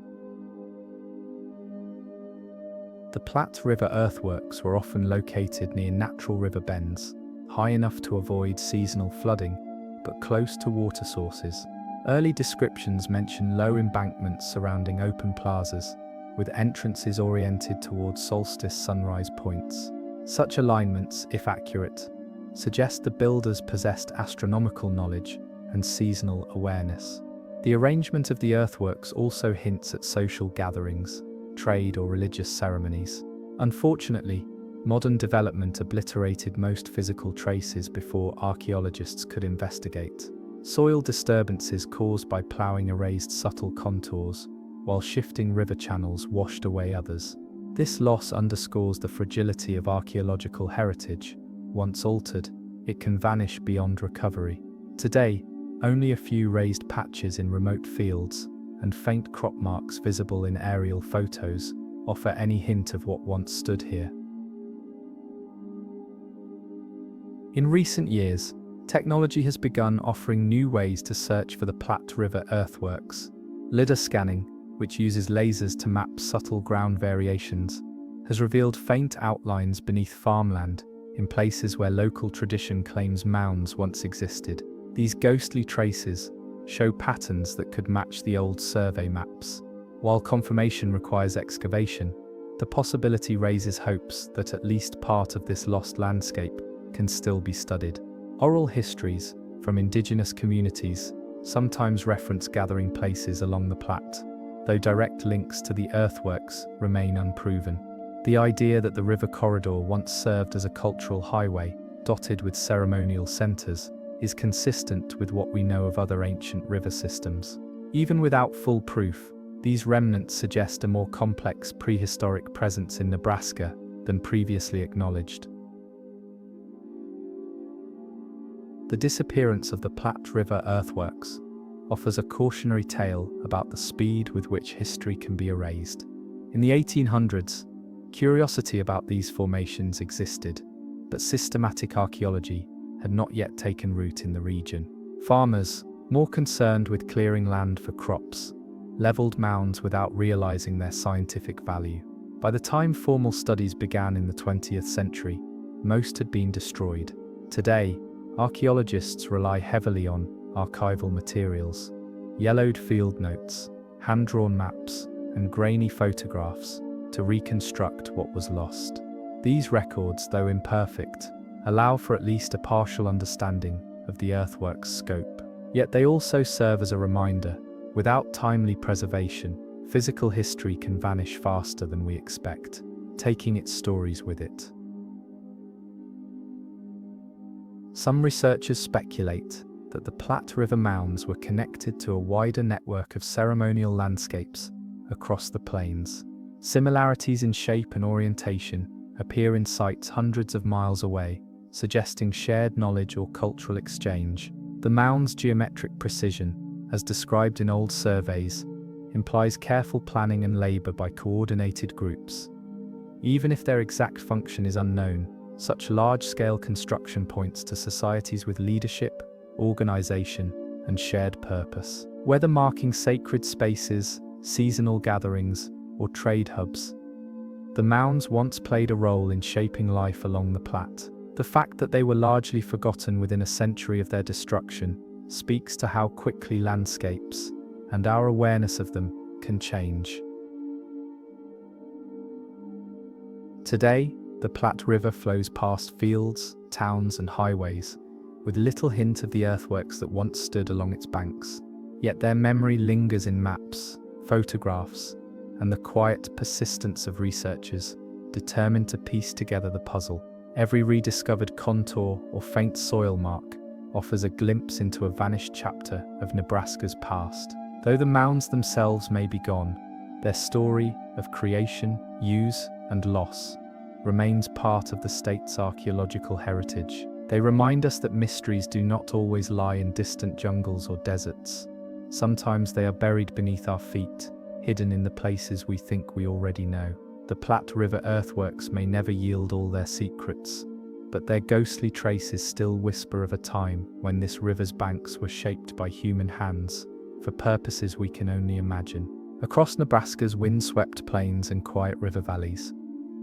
The Platte River earthworks were often located near natural river bends, high enough to avoid seasonal flooding, but close to water sources. Early descriptions mention low embankments surrounding open plazas, with entrances oriented towards solstice sunrise points. Such alignments, if accurate, suggest the builders possessed astronomical knowledge and seasonal awareness. The arrangement of the earthworks also hints at social gatherings, trade, or religious ceremonies. Unfortunately, modern development obliterated most physical traces before archaeologists could investigate. Soil disturbances caused by ploughing erased subtle contours, while shifting river channels washed away others. This loss underscores the fragility of archaeological heritage. Once altered, it can vanish beyond recovery. Today, Only a few raised patches in remote fields and faint crop marks visible in aerial photos offer any hint of what once stood here. In recent years, technology has begun offering new ways to search for the Platte River earthworks. LiDAR scanning, which uses lasers to map subtle ground variations, has revealed faint outlines beneath farmland in places where local tradition claims mounds once existed. These ghostly traces show patterns that could match the old survey maps. While confirmation requires excavation, the possibility raises hopes that at least part of this lost landscape can still be studied. Oral histories from indigenous communities sometimes reference gathering places along the Platte, though direct links to the earthworks remain unproven. The idea that the river corridor once served as a cultural highway, dotted with ceremonial centers, is consistent with what we know of other ancient river systems. Even without full proof, these remnants suggest a more complex prehistoric presence in Nebraska than previously acknowledged. The disappearance of the Platte River earthworks offers a cautionary tale about the speed with which history can be erased. In the 1800s, curiosity about these formations existed, but systematic archaeology had not yet taken root in the region. Farmers, more concerned with clearing land for crops, leveled mounds without realizing their scientific value. By the time formal studies began in the 20th century, most had been destroyed. Today, archaeologists rely heavily on archival materials, yellowed field notes, hand-drawn maps, and grainy photographs to reconstruct what was lost. These records, though imperfect, allow for at least a partial understanding of the earthworks' scope. Yet they also serve as a reminder: without timely preservation, physical history can vanish faster than we expect, taking its stories with it. Some researchers speculate that the Platte River mounds were connected to a wider network of ceremonial landscapes across the plains. Similarities in shape and orientation appear in sites hundreds of miles away, suggesting shared knowledge or cultural exchange. The mound's geometric precision, as described in old surveys, implies careful planning and labor by coordinated groups. Even if their exact function is unknown, such large-scale construction points to societies with leadership, organization, and shared purpose. Whether marking sacred spaces, seasonal gatherings, or trade hubs, the mounds once played a role in shaping life along the Platte. The fact that they were largely forgotten within a century of their destruction speaks to how quickly landscapes, and our awareness of them, can change. Today, the Platte River flows past fields, towns, and highways, with little hint of the earthworks that once stood along its banks. Yet their memory lingers in maps, photographs, and the quiet persistence of researchers determined to piece together the puzzle. Every rediscovered contour or faint soil mark offers a glimpse into a vanished chapter of Nebraska's past. Though the mounds themselves may be gone, their story of creation, use, and loss remains part of the state's archaeological heritage. They remind us that mysteries do not always lie in distant jungles or deserts. Sometimes they are buried beneath our feet, hidden in the places we think we already know. The Platte River earthworks may never yield all their secrets, but their ghostly traces still whisper of a time when this river's banks were shaped by human hands for purposes we can only imagine. Across Nebraska's windswept plains and quiet river valleys,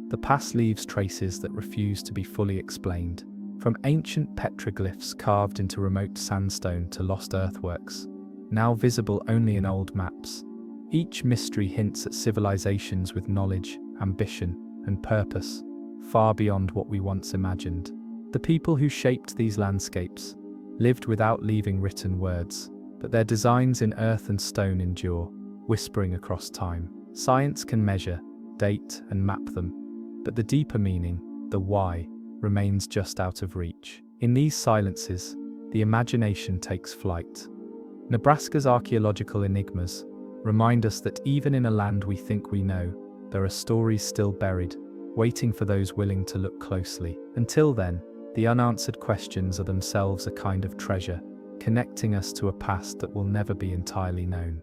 the past leaves traces that refuse to be fully explained. From ancient petroglyphs carved into remote sandstone to lost earthworks, now visible only in old maps, each mystery hints at civilizations with knowledge, ambition, and purpose, far beyond what we once imagined. The people who shaped these landscapes lived without leaving written words, but their designs in earth and stone endure, whispering across time. Science can measure, date, and map them, but the deeper meaning, the why, remains just out of reach. In these silences, the imagination takes flight. Nebraska's archaeological enigmas remind us that even in a land we think we know, there are stories still buried, waiting for those willing to look closely. Until then, the unanswered questions are themselves a kind of treasure, connecting us to a past that will never be entirely known.